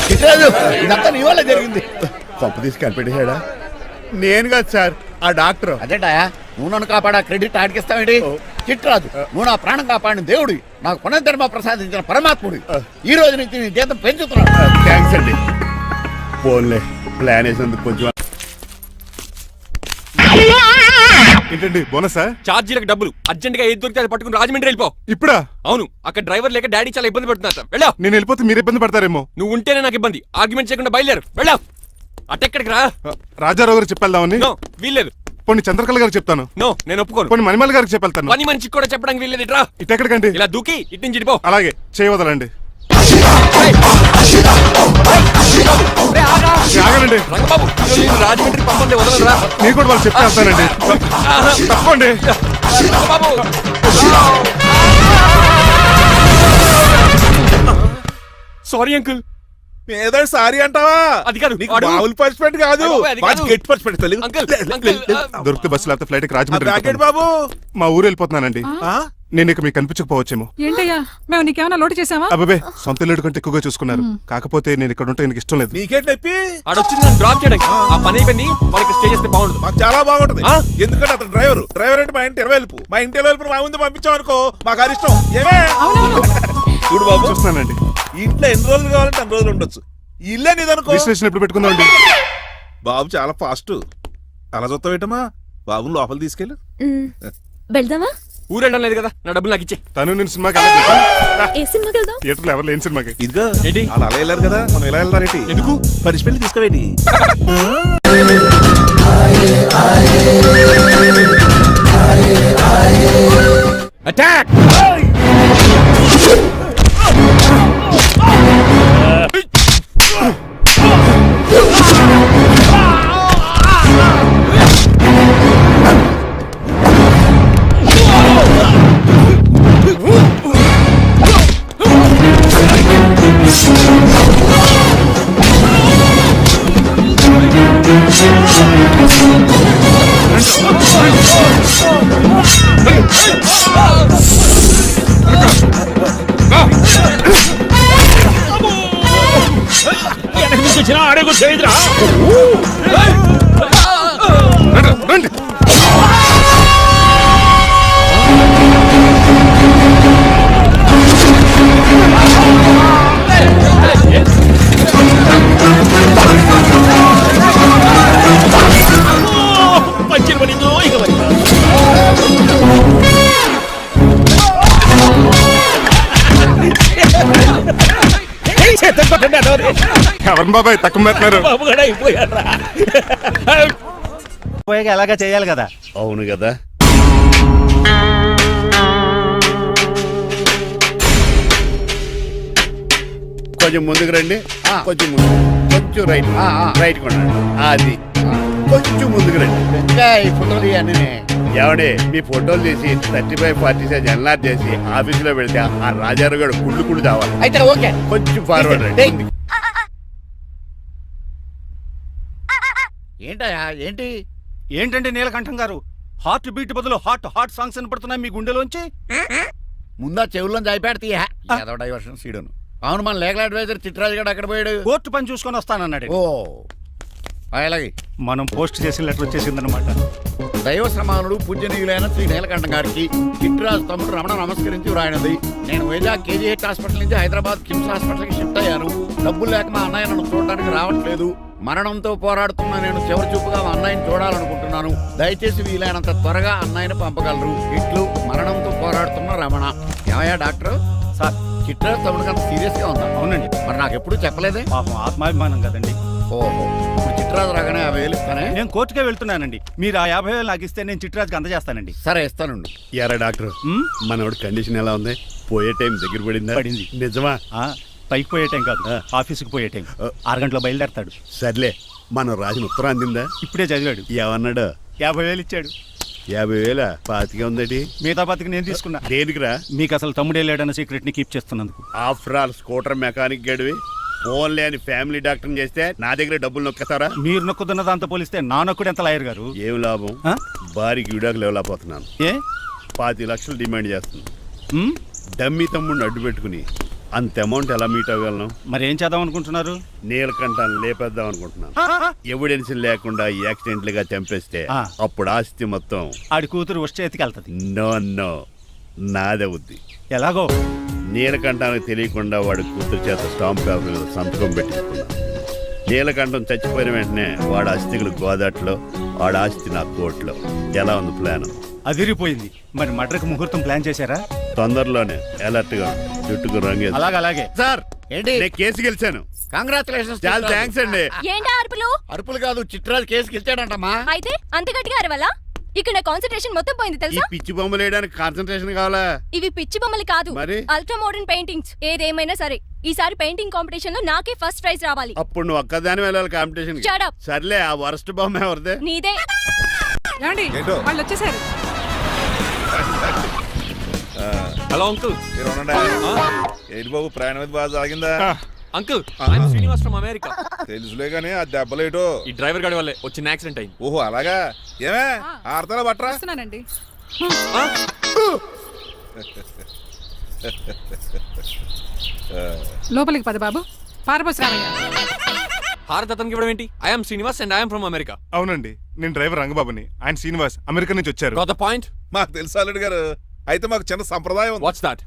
వినలేదు, ఇదంతా నీ వల్ల జరిగింది. తప్పు తీసి కనిపెట్టేశాడా? నేను కాదు సార్, ఆ డాక్టర్. అదేంటాయా, నువ్వు నన్ను కాపాడా క్రెడిట్ ఆడికిస్తావేంటి? చిట్రాజు, నువ్వు నా ప్రాణం కాపాడిన దేవుడి, నాకు పునర్ధర్మ ప్రసాదించిన పరమాత్ముడి. ఈ రోజు నుంచి నీ జీతం పెంచుతున్నాను. థ్యాంక్స్ అండి. ఫోన్లే, ప్లాన్ వేసినందుకు కొంచెం. ఏంటండి బోనసా? ఛార్జీలకు డబ్బులు అర్జెంట్ గా ఏది దొరికితే అది పట్టుకుని రాజమండ్రి వెళ్ళిపో. ఇప్పుడా? అవును, అక్కడ డ్రైవర్ లేక డాడీ చాలా ఇబ్బంది పడుతున్నారు. వెళ్ళా. నేను వెళ్ళిపోతే మీరు ఇబ్బంది పడతారేమో. నువ్వు ఉంటేనే నాకు ఇబ్బంది. ఆర్గ్యుమెంట్ చేయకుండా బయలుదేరు. వెళ్ళా. అటెక్కడికి రా. రాజారావు గారు చెప్పేద్దామని. నో, వీల్లేదు. పోనీ చంద్రకళ గారికి చెప్తాను. నో, నేను ఒప్పుకోను. పోనీ మణిమాల గారికి చెప్పేళ్తాను. పని మనిషికి కూడా చెప్పడానికి వీల్లేదు. ఇట్రా. ఇటెక్కడికండి? ఇలా దూకి ఇటు నుంచి ఇటు పో. అలాగే, చేయవదలండి. ఆగనండి. రంగబాబు, రాజమండ్రి పంప ఉంది, వదలరా. నేను కూడా వాళ్ళు చెప్తానండి. తప్పండి. బాబు సారీ అంకుల్. ఏదో సారీ అంటావా? అది కాదు, నీకు వాడు- మామూలు పర్స్పెక్ట్ కాదు, అయ్య బాబోయ్, అది కాదు. మంచి గట్టి పర్స్పెక్ట్ తెలుగు. అంకుల్, అంకుల్, దొరికితే బస్సు లేకపోతే ఫ్లైట్ రాజమండ్రి బ్రాకెట్ బాబు. మా ఊరు వెళ్ళిపోతున్నానండి. ఆ? నేను ఇక మీకు కనిపించకపోవచ్చేమో. ఏంటయ్యా మేము నీకేమైనా లోటు చేసావా? అబ్బాబే సొంత ఇల్లు కంటే ఎక్కువగా చూసుకున్నారు. కాకపోతే నేను ఇక్కడ ఉంటే నాకు ఇష్టం లేదు. నీకేంటి నొప్పి? ఆడొచ్చింది నన్ను డ్రాప్ చేయడానికి. ఆ పని అయిపోయింది, మనకి స్టే చేస్తే బాగుండదు. మాకు చాలా బాగుంటది. ఆ? ఎందుకంటే అతను డ్రైవర్ అంటే మా ఇంటి ఇరవైపు, మా ఇంటి ఇరవైపు మా ముందు పంపించాం అనుకో మాకు అది ఇష్టం. ఏమే చూడు బాబు, చూస్తున్నానండి. ఈ ఇంట్లో ఎన్ని రోజులు కావాలంటే అన్ని రోజులు ఉండొచ్చు. ఈ ఇల్లే నీదనుకో. రిజిస్ట్రేషన్ ఎప్పుడు పెట్టుకుందామండి? బాబు చాలా ఫాస్ట్. అలా చూస్తావేటమ్మా? బాబుని లోపల తీసుకెళ్ళు. వెళ్దామా? ఊరెళ్ళడం లేదు కదా, నా డబ్బులు నాకు ఇచ్చే. తను నేను సినిమాకి వెళ్ళలేదు. ఏ సినిమాకి వెళ్దాం? థియేటర్లో ఎవరు లేని సినిమాకి. ఇదిగో ఏంటి? అలా అలా వెళ్ళారు కదా, మనం ఇలా వెళ్తారేంటి? ఎందుకు? పనిష్మెంట్ తీసుకోవేటి? అటాక్! రండి. ఎవరిని బాబాయ్ తక్కువ పెట్టినారు? ఎలాగా చేయాలి కదా. అవును కదా. కొంచెం ముందుకు రండి. కొంచెం ముందు, కొంచెం రైట్, రైట్ కొనండి. అది కొంచెం ముందుకు రండి. ఇంకా ఈ ఫోటోలు అన్నీ ఏమండి, మీ ఫోటోలు తీసి 35-40 సైజ్ ఎన్లార్ చేసి ఆఫీసులో పెడితే ఆ రాజారావు గారు కుళ్ళు తావాలి. అయితే ఓకే. కొంచెం ఫార్వర్డ్ రండి. ఏంటయ్యా ఏంటి? ఏంటంటే నీలకంఠం గారు, హార్ట్ బీట్ బదులు హార్ట్ సాంగ్స్ వినపడుతున్నాయి మీ గుండెలోంచి. ముందా చెవుల్లో జాయిపెడతీయా ఏదో డైవర్షన్ సీడును. అవును, మన లీగల్ అడ్వైజర్ చిట్రాజు గారు అక్కడ పోయాడు. కోర్టు పని చూసుకొని వస్తానన్నాడు. ఓ అలాగే. మనం పోస్ట్ చేసిన లెటర్ వచ్చేసిందనమాట. దైవ సమానుడు పూజనీయులైన శ్రీ నీలకంఠం గారికి చిట్రాజు తమ్ముడు రమణ నమస్కరించి వ్రాయినది. నేను వైజాగ్ కేజీహెచ్ హాస్పిటల్ నుంచి హైదరాబాద్ కిమ్స్ హాస్పిటల్కి షిఫ్ట్ అయ్యాను. డబ్బులు లేక మా అన్నయ్య నన్ను చూడడానికి రావట్లేదు. మరణంతో పోరాడుతున్న నేను చివరి చూపుగా మా అన్నయ్యని చూడాలనుకుంటున్నాను. దయచేసి వీలైనంత త్వరగా అన్నయ్యని పంపగలరు. ఇట్లు మరణంతో పోరాడుతున్న రమణ. ఏమయ్యా డాక్టర్? సార్, చిట్రాజు తమ్ముడికి అంత సీరియస్ గా ఉందా? అవునండి. మరి నాకు ఎప్పుడు చెప్పలేదే? పాపం ఆత్మాభిమానం కదండి. ఓహో, ఇప్పుడు చిట్రాజు రాగానే 50,000 ఇస్తానే. నేను కోర్టుకే వెళ్తున్నానండి. మీరు ఆ 50,000 నాకు ఇస్తే నేను చిట్రాజుకి అందజేస్తానండి. సరే ఇస్తానండి. ఎరా డాక్టర్, ఉమ్? మనోడి కండిషన్ ఎలా ఉంది? పోయే టైం దగ్గర పడిందా? పడింది. నిజమా? పైకి పోయే టైం కాదు, ఆఫీస్కి పోయే టైం. 6 గంటలో బయలుదేరతాడు. సర్లే, మనం రాసిన ఉత్తరం అందిందా? ఇప్పుడే చదివాడు. ఏమన్నాడు? 50,000 ఇచ్చాడు. 50,000 పాతికే ఉందటి. మిగతా బతికి నేను తీసుకున్నా. దేనికిరా? మీకు అసలు తమ్ముడే లేడన్న సీక్రెట్ ని కీప్ చేస్తున్నందుకు. ఆఫ్టర్ ఆల్ స్కూటర్ మెకానిక్ గడివి ఫోన్ లేని ఫ్యామిలీ డాక్టర్ చేస్తే నా దగ్గర డబ్బులు నొక్కుతారా? మీరు నొక్కుతున్న దాంతో పోలిస్తే నా నొక్కుడు ఎంత లాయర్ గారు. ఏం లాభం? ఆ? భారీకి విడాకులు ఇవ్వలేకపోతున్నాను. ఏ 5 లక్షలు డిమాండ్ చేస్తుంది. ఉమ్? డమ్మీ తమ్ముడిని అడ్డు పెట్టుకుని అంత అమౌంట్ ఎలా మీట్ అవ్వగలను? మరి ఏం చేద్దాం అనుకుంటున్నారు? నీలకంఠాన్ని లేపేద్దాం అనుకుంటున్నాను. ఎవిడెన్స్ లేకుండా యాక్సిడెంట్ గా చంపేస్తే ఆ. అప్పుడు ఆస్తి మొత్తం ఆడి కూతురు వచ్చే చేతికి వెళ్తది. నో నాదవుద్ది. ఎలాగో నీలకంఠానికి తెలియకుండా వాడి కూతురు చేత స్టాంప్ పేపర్ మీద సంతకం పెట్టించుకున్నాను. నీలకంఠం చచ్చిపోయిన వెంటనే వాడి అస్థికులు గోదాట్లో, వాడి ఆస్తి నా కోర్టులో. ఎలా ఉంది ప్లాన్? అదిరిపోయింది. మరి మడ్రకు ముహూర్తం ప్లాన్ చేశారా? తొందరలోనే అలర్ట్ గా జుట్టుకు రంగే. అలాగే సార్ ఏంటి? నేను కేసు గెలిచాను. కంగ్రాచులేషన్స్. చాలా థ్యాంక్స్ అండి. ఏంటా అరుపులు? అరుపులు కాదు, చిట్రాజు కేసు గెలిచాడంటమ్మా. అయితే అంత గట్టిగా అరవాలా? ఇక్కడ నా కాన్సంట్రేషన్ మొత్తం పోయింది ఈ తెలుసా? పిచ్చి బొమ్మలు వేయడానికి కాన్సన్ట్రేషన్ కావాలా? ఇవి పిచ్చి బొమ్మలు కాదు, మరి? Ultra modern paintings. ఏదేమైనా సరే ఈసారి పెయింటింగ్ కాంపిటీషన్ లో నాకే ఫస్ట్ ప్రైజ్ రావాలి. అప్పుడు నువ్వు ఒక్కదాని వెళ్ళాలి కాంపిటీషన్. Shut up. సర్లే, ఆ వరస్ట్ బొమ్మ ఎవరిదే? నీదే. ఏంటో వాళ్ళు వచ్చేసారు. Hello uncle. మీరు ఉండండి. ఏంటి బాబు ప్రయాణం అయితే బాగా సాగిందా? Uncle, I'm Srinivas from America. తెలుసులే కానీ ఆ దెబ్బలేటో. ఈ డ్రైవర్ గాడి వల్లే వచ్చిన యాక్సిడెంట్ అయింది. ఓహో అలాగా. ఏమే ఆడతారా బట్రా? వస్తున్నానండి. లోపలికి పద బాబు. పారబోస్ రామయ్య. హారత్ అతనికి ఇవ్వడం ఏంటి? I'm Srinivas and I'm from America. అవునండి, నేను డ్రైవర్ రంగబాబుని. ఆయన శ్రీనివాస్ అమెరికా నుంచి వచ్చారు. Got the point? మాకు తెలుసు అల్లుడు గారు. అయితే మాకు చిన్న సంప్రదాయం ఉంది. What's that?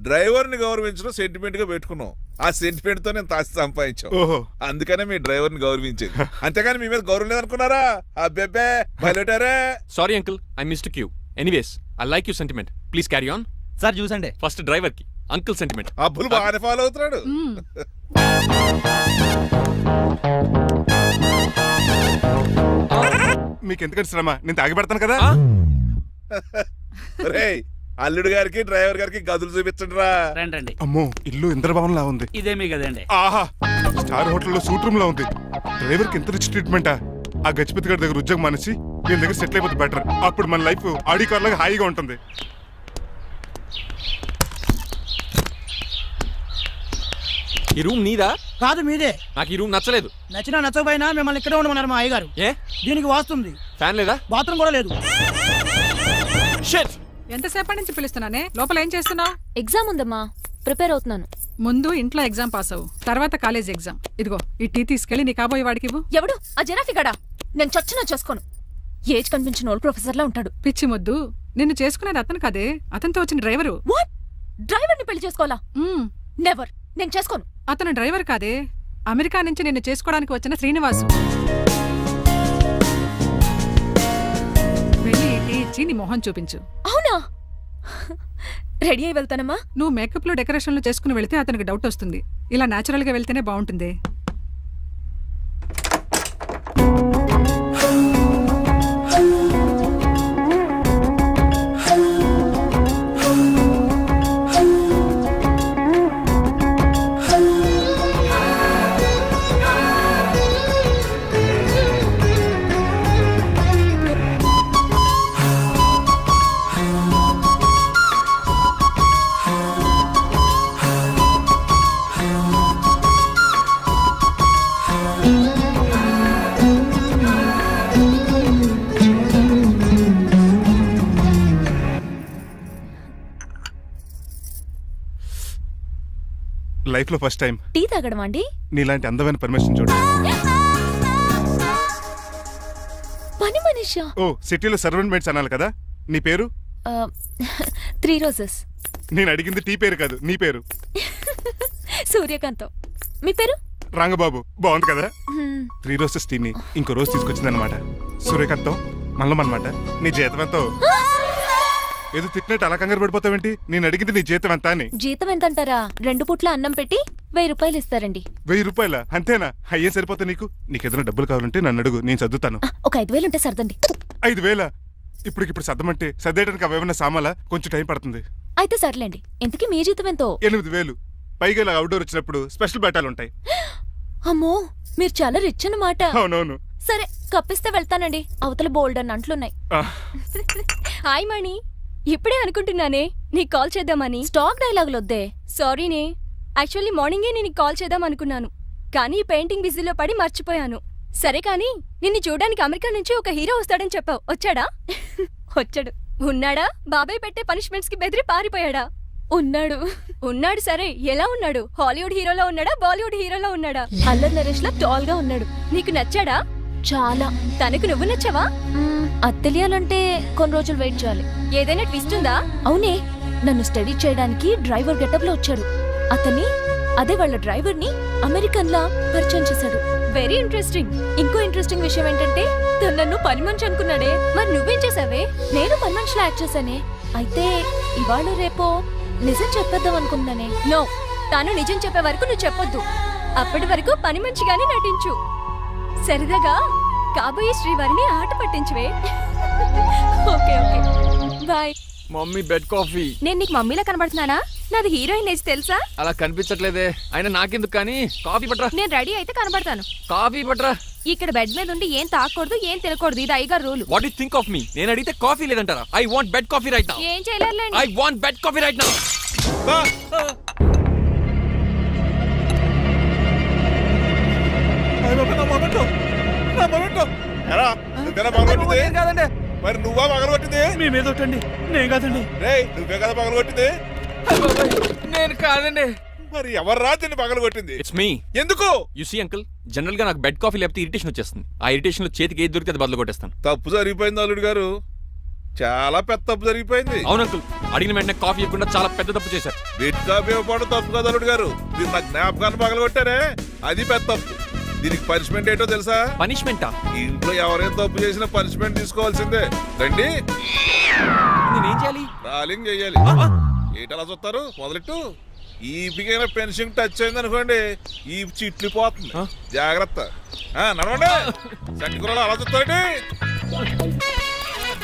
డ్రైవర్ ని గౌరవించడం సెంటిమెంట్ గా పెట్టుకున్నాం. ఆ సెంటిమెంట్ తో నేను తాసి సంపాదించాం. ఓహో, అందుకనే మీ డ్రైవర్ ని గౌరవించేది. అంతేగాని మీ మీద గౌరవం లేదనుకున్నారా? అబ్బెబ్బే బయలుటారే. Sorry uncle, I missed you. Anyways, I like you sentiment. Please carry on. Sir చూసండి. ఫస్ట్ డ్రైవర్ కి అంకుల్ సెంటిమెంట్. అబ్బులు బాగానే ఫాలో అవుతున్నాడు. మీకు ఎందుకంటే శ్రమ, నేను తాగి పెడతాను కదా. రేయ్, అల్లుడు గారికి డ్రైవర్ గారికి గదులు చూపించండి రా. రండి అమ్మో, ఇల్లు ఇంద్రభవన్ లా ఉంది. ఇదేమీ కదండి. ఆహా, స్టార్ హోటల్లో సూట్ రూమ్ లా ఉంది. డ్రైవర్ కి ఎంత రిచ్ ట్రీట్మెంటా. ఆ గజపతి గారి దగ్గర ఉద్యోగం మానేసి వీళ్ళ దగ్గర సెటిల్ అయిపోతే బెటర్. అప్పుడు మన లైఫ్ ఆడి కార్ లాగా హాయిగా ఉంటుంది. ఈ రూమ్ నీదా? కాదు మీదే. నాకు ఈ రూమ్ నచ్చలేదు. నచ్చినా నచ్చకపోయినా మిమ్మల్ని ఇక్కడే ఉండమన్నారు మా అయ్యగారు. ఏ దీనికి వాస్తుంది. ఫ్యాన్ లేదా? బాత్రూమ్ కూడా లేదు. షిట్. ఎంతసేపటి నుంచి పిలుస్తున్నానే? లోపల ఏం చేస్తున్నావు? ఎగ్జామ్ ఉందమ్మా, ప్రిపేర్ అవుతున్నాను. ముందు ఇంట్లో ఎగ్జామ్ పాస్ అవ్వు, తర్వాత కాలేజ్ ఎగ్జామ్. ఇదిగో ఈ టీ తీసుకెళ్లి నీ కాబోయే వాడికి ఇవ్వు. ఎవడు ఆ జరాఫీ గడా? నేను చచ్చినా చేసుకోను. ఏజ్ కనిపించిన ఓల్డ్ ప్రొఫెసర్ లా ఉంటాడు. పిచ్చి మొద్దు, నిన్ను చేసుకునేది అతను కదే, అతనితో వచ్చిన డ్రైవరు. వాట్? డ్రైవర్ ని పెళ్లి చేసుకోవాలా? మ్మ్. నెవర్, నేను చేసుకోను. అతను డ్రైవర్ కాదే, అమెరికా నుంచి నిన్ను చేసుకోవడానికి వచ్చిన శ్రీనివాసు. వెళ్ళి ఈ టీ ఇచ్చి నీ మొహం చూపించు. అవునా? రెడీ అయి వెళ్తానమ్మా. నువ్వు మేకప్ లో డెకరేషన్లు చేసుకుని వెళితే అతనికి డౌట్ వస్తుంది. ఇలా నేచురల్ గా వెళ్తేనే బాగుంటుంది. లైఫ్ లో ఫస్ట్ టైం టీ తాగడం అండి? నీలాంటి అందమైన పర్మిషన్ చూడు. పని మనిషా? ఓ, సిటీలో సర్వెంట్ మేట్స్ అనాలి కదా. నీ పేరు? 3 రోజెస్. నేను అడిగింది టీ పేరు కాదు, నీ పేరు. సూర్యకాంతం. మీ పేరు? రంగబాబు. బాగుంది కదా. 3 రోజెస్ టీని ఇంకో రోజు తీసుకొచ్చిందనమాట. సూర్యకాంతం మల్లం అనమాట. నీ జీతం ఎంతో? ఏదో తిట్టినట్టు అలా కంగారు పడిపోతావేంటి? నేను అడిగింది నీ జీతం ఎంత అని. జీతం ఎంత అంటారా? 2 పూట్ల అన్నం పెట్టి 1000 రూపాయలు ఇస్తారండి. 1000 రూపాయల? అంతేనా? అయ్యే సరిపోతా నీకు. నీకేదైనా డబ్బులు కావాలంటే నన్ను అడుగు, నేను చదువుతాను. ఒక 5000 ఉంటే సర్దండి. 5000? ఇప్పటికిప్పుడు సర్దమంటే సర్దేయడానికి అవేమన్నా సామాలా? కొంచెం టైం పడుతుంది. అయితే సర్లేండి. ఇంతకీ మీ జీతం ఎంతో? 8000. పైగా ఇలా అవుట్డోర్ వచ్చినప్పుడు స్పెషల్ బట్టాలు ఉంటాయి. అమ్మో, మీరు చాలా రిచ్ అన్నమాట. అవునవును. సరే, కప్పిస్తే వెళ్తానండి. అవతల బోల్డ్ అన్న అంట్లున్నాయి. హాయ్ మణి, ఇప్పుడే అనుకుంటున్నానే నీకు కాల్ చేద్దామని. స్టాక్ డైలాగులు వద్దే. సారీనే, యాక్చువల్లీ మార్నింగే నేను కాల్ చేద్దాం అనుకున్నాను, కానీ ఈ పెయింటింగ్ బిజీలో పడి మర్చిపోయాను. సరే కానీ నిన్ను చూడడానికి అమెరికా నుంచి ఒక హీరో వస్తాడని చెప్పావు. వచ్చాడా? వచ్చాడు. ఉన్నాడా? బాబాయ్ పెట్టే పనిష్మెంట్స్ కి బెదిరి పారిపోయాడా? ఉన్నాడు. ఉన్నాడు. సరే, ఎలా ఉన్నాడు? హాలీవుడ్ హీరోలో ఉన్నాడా, బాలీవుడ్ హీరోలో ఉన్నాడా? అల్లరి నరేష్ లా టాల్ గా ఉన్నాడు. నీకు నచ్చాడా? చాలా. తనకు నువ్వు నచ్చావా? అది తెలియాలంటే కొన్ని రోజులు వెయిట్ చేయాలి. ఏదైనా ట్విస్ట్ ఉందా? అవునే, నన్ను స్టడీ చేయడానికి డ్రైవర్ గెటప్ లో వచ్చాడు. అతన్ని, అదే వాళ్ళ డ్రైవర్ ని అమెరికన్ లా పరిచయం చేశాడు. Very interesting. ఇంకో ఇంట్రెస్టింగ్ విషయం ఏంటంటే తను నన్ను పని మనిషి అనుకున్నాడే. మరి నువ్వేం చేసావే? నేను పని మనిషిలా యాక్ట్ చేశానే. అయితే ఇవాళ రేపో నిజం చెప్పేద్దాం అనుకున్నానే. నో, తాను నిజం చెప్పే వరకు నువ్వు చెప్పొద్దు. అప్పటి వరకు పని మనిషిగానే నటించు. సరదాగా కాబోయే శ్రీవారిని ఆట పట్టించువే. Okay okay bye. Mummy bed coffee. నేను నీకు మమ్మీలా కనబడుతున్నానా? నాది హీరోయిన్ ఏజ్ తెలుసా? అలా కనిపించట్లేదే. అయినా నాకెందుకు కానీ. కాఫీ పట్రా. నేను రెడీ అయితే కనబడతాను. కాఫీ పట్రా. ఇక్కడ బెడ్ మీద ఉండి ఏం తాకూడదు, ఏం తినకూడదు. ఇది అయ్యగారు rule. What you think of me? నేను అడిగితే కాఫీ లేదంటారా? I want bed coffee right now. ఏం చేయలేరులేండి. I want bed coffee right now. ఎరా, నువ్వేనా పగలగొట్టింది? కాదండి. మరి నువ్వా పగలగొట్టింది? మీ మీద ఒకటండి, నేను కాదండి. రేయ్, నువ్వే కదా పగలగొట్టింది? నేను కాదండి. మరి ఎవర్రా దీన్ని పగలగొట్టింది? It's me. ఎందుకు? యు సీ అంకుల్, జనరల్ గా నాకు బెడ్ కాఫీ లేకపోతే ఇరిటేషన్ వచ్చేస్తుంది. ఆ ఇరిటేషన్ లో చేతికి ఏది దొరికితే అది బదులు కొట్టేస్తాను. తప్పు జరిగిపోయింది అల్లుడు గారు, చాలా పెద్ద తప్పు జరిగిపోయింది. అవును అంకుల్, అడిగిన వెంటనే కాఫీ ఇవ్వకుండా చాలా పెద్ద తప్పు చేశారు. బిడ్ కాపీ ఇవ్వడం తప్పు కదా అల్లుడు గారు, మీరు నా జ్ఞాపకాన్ని పగలగొట్టారే, అది పెద్ద తప్పు. దీనికి పనిష్మెంట్ ఏంటో తెలుసా? పనిష్మెంటా? ఇంట్లో ఎవరైనా తప్పు చేసినా పనిష్మెంట్ తీసుకోవాల్సిందే. రండి, నేనేం చేయాలి? రాలింగ్ చెయ్యాలి. ఏంటలా చూస్తారు? మొదలెట్టు. ఈపికైనా పెన్షన్ టచ్ అయింది అనుకోండి, ఈ చిట్లు పోతుంది. జాగ్రత్త. నడవండి. సంటి కూరలు అలా చూస్తారండి.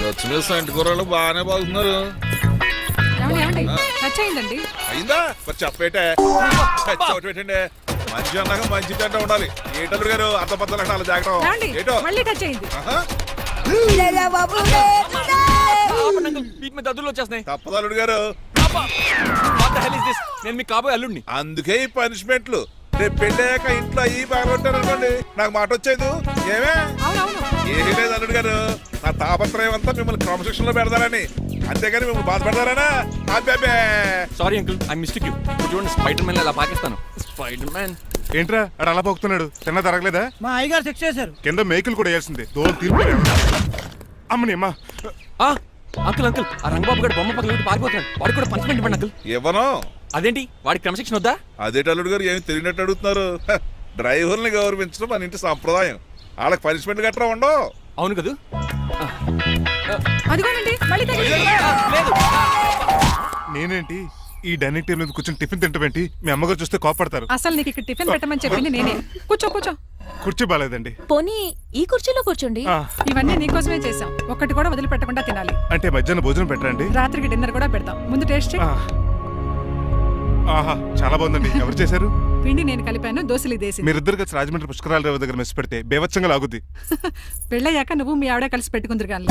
గచ్చు మీద సంటి కూరలు బాగానే బాగుతున్నారు. అయిందా? మరి చెప్పేటే చోటు పెట్టండి. మంచి అన్నాక మంచి తింటా ఉండాలి. ఏటల్లుడు గారు అర్థ పద్ధతులు అలా జాగ్రత్త. ఏటో ఆహా. వీటి మీద దద్దులు వచ్చేస్తున్నాయి. తప్పదు అల్లుడు గారు. What the hell is this? నేను మీ కాబోయే అల్లుడిని. అందుకే ఈ పనిష్మెంట్లు. రేపు పెళ్ళాక ఇంట్లో అయ్యి బాగుంటారు అనుకోండి, నాకు మాట వచ్చేది ఏమే? ఏమీ లేదు అల్లుడు గారు, నా తాపత్రయం అంతా మిమ్మల్ని క్రమశిక్షణలో పెడతారని, అంతేగాని మిమ్మల్ని బాధపడతారనా? అబ్బే. Sorry uncle, I mistake you. చూడండి, స్పైడర్ మ్యాన్ అలా పాకిస్తాను. Spider man. ఏంట్రా అడు అలా పోతున్నాడు? తిన్న తరగలేదా? మా అయ్యగారు చెక్ చేశారు. కింద మేకులు కూడా వేయాల్సిందే. దోలు తీర్పు అమ్మని అమ్మా. అంకుల్ అంకుల్, ఆ రంగబాబు గారు బొమ్మ పక్కన పారిపోతున్నాడు. వాడికి కూడా పనిష్మెంట్ ఇవ్వండి అంకుల్. ఇవ్వను. అదేంటి, వాడికి క్రమశిక్షణ వద్దా? అదేటి అల్లుడు గారు, ఏమి తెలియనట్టు అడుగుతున్నారు? డ్రైవర్ని గౌరవించడం మన ఇంటి సంప్రదాయం. వాళ్ళకి పనిష్మెంట్ గట్రా ఉండవు. అవును కదా. నేనేంటి ఈ డైనింగ్ టేబుల్ మీద కూర్చొని టిఫిన్ తింటామేంటి? మీ అమ్మగారు చూస్తే కోపడతారు. అసలు నీకు ఇక్కడ టిఫిన్ పెట్టమని చెప్పింది నేనే. కూర్చో కూర్చో. కుర్చీ బాగాలేదండి. పోనీ ఈ కుర్చీలో కూర్చోండి. ఇవన్నీ నీకోసమే చేసాం. ఒక్కటి కూడా వదిలిపెట్టకుండా తినాలి. అంటే మధ్యాహ్నం భోజనం పెట్టరండి? రాత్రికి డిన్నర్ కూడా పెడతాం. ముందు టేస్ట్ చెయ్యి. ఆహా, చాలా బాగుందండి. ఎవరు చేశారు? పిండి నేను కలిపాను, దోశలు దేశీ. మీరిద్దరు కలిసి రాజమండ్రి పుష్కరాల రేవు దగ్గర మెస్ పెడితే బేవచ్చంగా లాగుద్ది. పెళ్ళయ్యాక నువ్వు మీ ఆవిడ కలిసి పెట్టుకుందరు కానీ.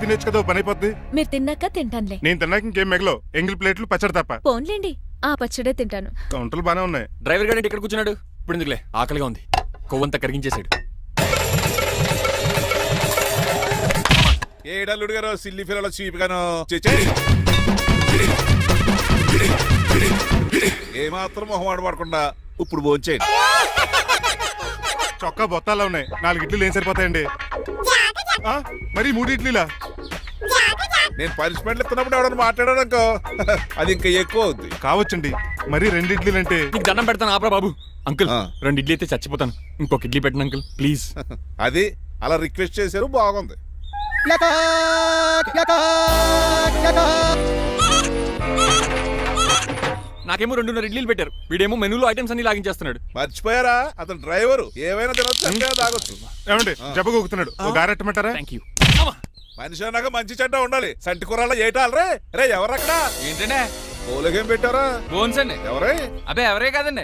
తినేచ్చు కదా, పని అయిపోద్ది. మీరు తిన్నాక తింటానులే. నేను తిన్నాక ఇంకేం మిగలో ఎంగిల్ ప్లేట్లు పచ్చడి తప్ప. పోన్లేండి, ఆ పచ్చడే తింటాను. కౌంటర్లు బానే ఉన్నాయి. డ్రైవర్ గారు ఇక్కడ కూర్చున్నాడు. ఇప్పుడు ఎందుకులే, ఆకలిగా ఉంది. కొవ్వంతా కరిగించేశాడు. ఏడల్లుడు గారు సిల్లి ఫిల్లలో చీపిగాను ఏమాత్రం మొహమాట పడకుండా ఇప్పుడు భోంచేయండి. చొక్కా బొత్తాల్లో ఉన్నాయి. 4 ఇడ్లీలు ఏం సరిపోతాయండి? మరి 3 ఇడ్లీలా? నేను పనిష్మెంట్లు ఇస్తున్నప్పుడు ఎవడన్నా మాట్లాడాడనుకో, అది ఇంకా ఎక్కువ అవుద్ది. కావచ్చండి, మరి 2 ఇడ్లీలు అంటే. నీకు దండం పెడతాను, ఆపరా బాబు. అంకుల్ 2 ఇడ్లీ అయితే చచ్చిపోతాను. ఇంకొక ఇడ్లీ పెట్టండి అంకుల్ ప్లీజ్. అది అలా రిక్వెస్ట్ చేశారు, బాగుంది. నాకేమో 2.5 ఇడ్లీలు పెట్టారు. వీడేమో మెనూలో ఐటమ్స్ అన్ని లాగించేస్తున్నాడు. మర్చిపోయారా, అతను డ్రైవరు. ఏమైనా తినొచ్చు, తాగొచ్చు. ఏమండి జబ్బగొక్కుతున్నాడు, ఓ గారెట్టమంటారా? Thank you. మనిషి అన్నాక మంచి చెడ్డ ఉండాలి. సంటి కూరల్లో ఏటాలరే. రే ఎవరక్కడ? ఏంటంటే పోలేకేం పెట్టారా? బోన్స్ అండి. ఎవరే? అబ్బే ఎవరే కాదండి,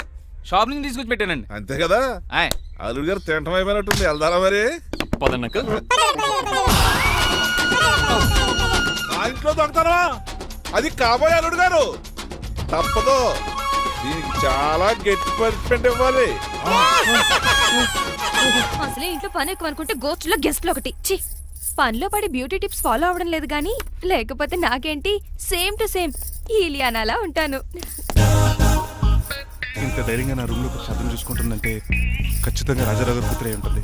షాప్ నుంచి తీసుకొచ్చి పెట్టానండి. అంతే కదా. అల్లుడు గారు తింటం అయిపోయినట్టుంది. వెళ్దారా మరి? పదండి అంకుల్. నా ఇంట్లో దొంగతనమా? అది కాబోయే అల్లుడు గారు. తప్పదు, దీనికి చాలా గట్టి పనిష్మెంట్ ఇవ్వాలి. అసలే ఇంట్లో పని ఎక్కువ అనుకుంటే గోస్ట్లో గెస్ట్లు ఒకటి. ఛీ, పనిలో పడి బ్యూటీ టిప్స్ ఫాలో అవ్వడం లేదు గానీ, లేకపోతే నాకేంటి సేమ్ టు సేమ్ ఈలియానాలా ఉంటాను. ఇంత ధైర్యంగా నా రూమ్ లో శబ్దం చూసుకుంటుందంటే ఖచ్చితంగా రాజారావు గారు కూతురే ఉంటుంది.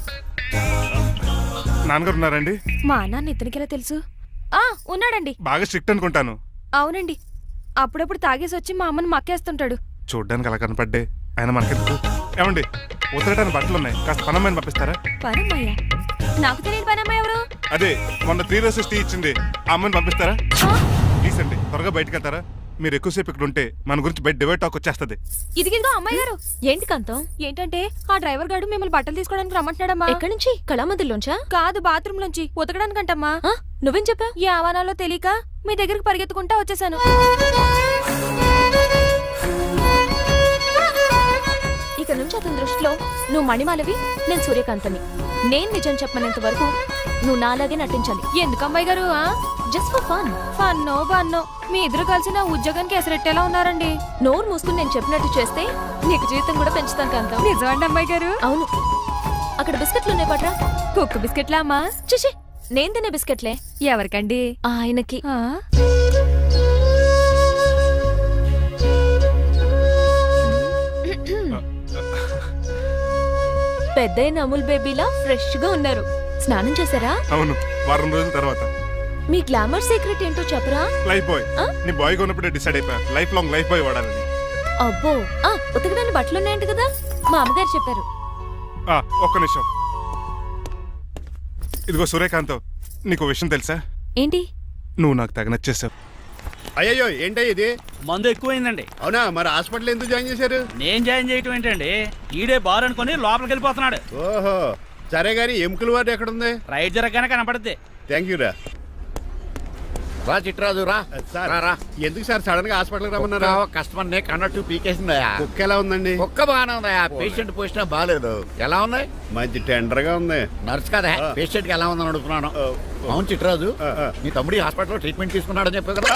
నాన్నగారు ఉన్నారండి? మా నాన్న ఇతనికి ఎలా తెలుసు? ఉన్నాడండి. బాగా స్ట్రిక్ట్ అనుకుంటాను. అవునండి, అప్పుడప్పుడు తాగేసి వచ్చి మా అమ్మని మక్కేస్తుంటాడు. చూడ్డానికి అలా కనపడ్డే ఆయన మనకెందుకు? ఏమండి, ఉతరటానికి బట్టలు ఉన్నాయి, కాస్త పనమ్మని పంపిస్తారా? పనమ్మయ్యా? నాకు తెలియని పనమ్మ ఎవరు? అదే మొన్న 3 రోజెస్ టీ ఇచ్చింది ఆ అమ్మని పంపిస్తారా ప్లీజ్ అండి, త్వరగా బయటకు వెళ్తారా? మీరు ఎక్కువసేపు ఇక్కడ ఉంటే మన గురించి బయట డివైడ్ టాక్ వచ్చేస్తుంది. ఇదిగిదిగో అమ్మాయి గారు. ఏంటి కాంతం? ఏంటంటే ఆ డ్రైవర్ గారు మిమ్మల్ని బట్టలు తీసుకోవడానికి రమ్మంటున్నాడమ్మా. ఎక్కడి నుంచి? కళామందిలోంచా? కాదు, బాత్రూమ్ నుంచి ఉతకడానికంటమ్మా. నువ్వేం చెప్పా? ఈ ఆవానాలో తెలియక మీ దగ్గరికి పరిగెత్తుకుంటా వచ్చేసాను. ఇక నుంచి అతని దృష్టిలో నువ్వు మణిమాలవి, నేను సూర్యకాంతని. నేను నిజం చెప్పనంత వరకు నువ్వు నాలాగే నటించాలి. ఎందుకు అమ్మాయి గారు? Just for fun. ఫన్నో బన్నో మీ ఇద్దరు కలిసి నా ఉద్యోగానికి ఎసరెట్టేలా ఉన్నారండి. నోరు మూసుకుని నేను చెప్పినట్టు చేస్తే నీకు జీతం కూడా పెంచుతాను కాంతం. నిజమండి అమ్మాయి గారు? అవును. అక్కడ బిస్కెట్లు ఉన్నాయి పట్రా. కుక్క బిస్కెట్లా అమ్మా? చిచి, నేను తినే బిస్కెట్లే. ఎవరికండి? ఆయనకి. పెద్దయిన అమూల్ బేబీలా ఫ్రెష్ గా ఉన్నారు. స్నానం చేశారా? అవును, వారం రోజుల తర్వాత. మీ గ్లామర్ సీక్రెట్ ఏంటో చెప్పరా? Lifebuoy. నీ బాయ్ కొన్నప్పుడే డిసైడ్ అయిపోయా లైఫ్ లాంగ్ లైఫ్ బాయ్ వాడాలని. అబ్బో, ఉతకడానికి బట్టలు ఉన్నాయంట కదా, మా అమ్మగారు చెప్పారు. ఒక్క నిమిషం. ఇదిగో సూర్యకాంత్, నీకు విషయం తెలుసా? ఏంటి? నువ్వు నాకు తగ నచ్చేసావు. అయ్యయ్యో ఏంటో ఇది? మందు ఎక్కువైందండి. అవునా? మరి హాస్పిటల్ ఎందుకు జాయిన్ చేశారు? నేను జాయిన్ చేయటం ఏంటండి, ఈడే బార్ అనుకుని లోపలికి వెళ్ళిపోతున్నాడు. ఓహో, సరే గాని ఎముకల వారు ఎక్కడుంది? రైట్ జరగగానే కనపడుద్ది. థ్యాంక్ యూ రా. రా చిట్రాజు రా. సార్ రా, రా. ఎందుకు సార్ సడన్ గా హాస్పిటల్కి రమ్మన్నారా? కస్టమర్ నే కన్నట్టు పీకేసిందయా. కుక్క ఎలా ఉందండి? కుక్క బాగానే ఉందయా, పేషెంట్ పొజిషన్ బాగాలేదు. ఎలా ఉన్నాయి? మంచి టెండర్ గా ఉంది. నర్స్ కదా పేషెంట్ కి ఎలా ఉందని అడుగుతున్నాను. అవును చిట్రాజు, నీ తమ్ముడి హాస్పిటల్లో ట్రీట్మెంట్ తీసుకున్నాడని చెప్పావు కదా.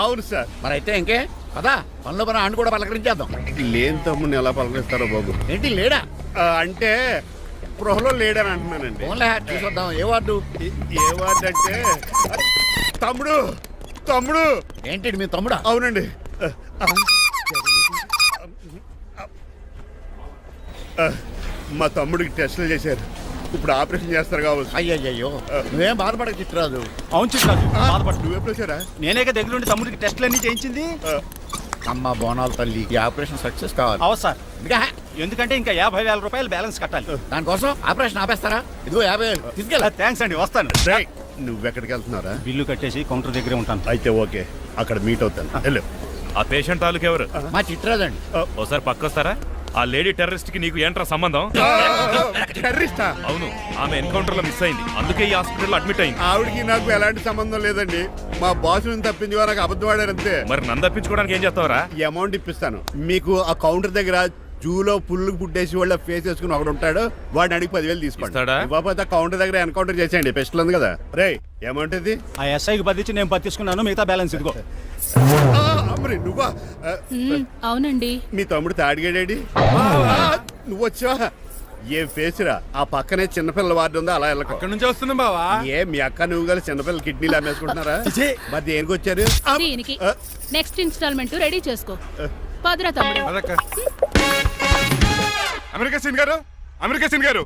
అవును సార్. మరి అయితే ఇంకే పదా పనులు పని ఆండు కూడా పలకరించేద్దాం. లేని తమ్ముని ఎలా పలకరిస్తారో బాబు. ఏంటి లేడా? అంటే గృహలో లేడని అంటున్నానండి. ఓన్లీ చూసొద్దాం. ఏ వార్డు? ఏ వార్డు అంటే తమ్ముడు. తమ్ముడు ఏంటి మీ తమ్ముడా? అవునండి. మా తమ్ముడికి టెస్టులు చేశారు, ఇప్పుడు ఆపరేషన్ చేస్తారు కావచ్చు. అయ్యయ్యో, నువ్వేం బాధపడక చిట్రాజు. అవును చిట్రాజు, బాధపడు. నువ్వు ఎప్పుడు వచ్చారా? నేనే దగ్గర ఉండి తమ్ముడికి టెస్టులన్నీ చేయించింది. అమ్మ బోనాల తల్లి, ఈ ఆపరేషన్ సక్సెస్ కావాలి. అవు సార్, ఇంకా ఎందుకంటే ఇంకా 50,000 రూపాయలు బ్యాలెన్స్ కట్టాలి. దానికోసం ఆపరేషన్ ఆపేస్తారా? ఇదిగో 50,000 తీసుకెళ్ళా. థ్యాంక్స్ అండి, వస్తాను. నువ్వెక్కడికి వెళ్తున్నారా? బిల్లు కట్టేసి కౌంటర్ దగ్గరే ఉంటాను. అయితే ఓకే, అక్కడ మీట్ అవుతాను. వెళ్ళు. ఆ పేషెంట్ తాలూకు ఎవరు? మా చిట్రాజు అండి. ఓసారి పక్కొస్తారా? ఆ లేడీ టెర్రరిస్ట్ కి నీకు ఏంట్రా సంబంధం? టెర్రరిస్టా? అవును, ఆమె ఎన్కౌంటర్ లో మిస్ అయింది, అందుకే ఈ హాస్పిటల్ అడ్మిట్ అయింది. ఆవిడకి నాకు ఎలాంటి సంబంధం లేదండి. మా బాస్ నుంచి తప్పించి నాకు అబద్ధం ఆడారు అంతే. మరి నన్ను తప్పించుకోవడానికి ఏం చేస్తావరా? ఈ అమౌంట్ ఇప్పిస్తాను మీకు. ఆ కౌంటర్ దగ్గర జూలో పుల్లు పుట్టేసి వాళ్ళ ఫేస్ వేసుకుని ఒకడు ఉంటాడు, వాడిని అడిగి 10,000 తీసుకోండి. ఇస్తాడా? ఇవ్వకపోతే కౌంటర్ దగ్గర ఎన్కౌంటర్ చేసేయండి. పెస్టల్ ఉంది కదా. రే అమౌంట్ ఇది. ఆ ఎస్ఐకి బదిలించి నేను తీసుకున్నాను, మిగతా బ్యాలెన్స్ ఇదిగో. అమ్మరే నువ్వా? అవునండి. మీ తమ్ముడు తాడిగాడేడి? నువ్వు వచ్చావా? ఏ ఫేస్ రా. ఆ పక్కనే చిన్నపిల్లల వార్డు ఉందా, అలా వెళ్ళకు. అక్కడ నుంచి వస్తున్నాం బావా. ఏ మీ అక్క నువ్వు కలిసి చిన్నపిల్లల కిడ్నీలు అమ్మేసుకుంటున్నారా? మరి దేనికి వచ్చారు? దీనికి నెక్స్ట్ ఇన్స్టాల్మెంట్ రెడీ చేసుకో. పదరా తమ్ముడు. అదక్క. అమెరికా సీన్ గారు, అమెరికా సీన్ గారు,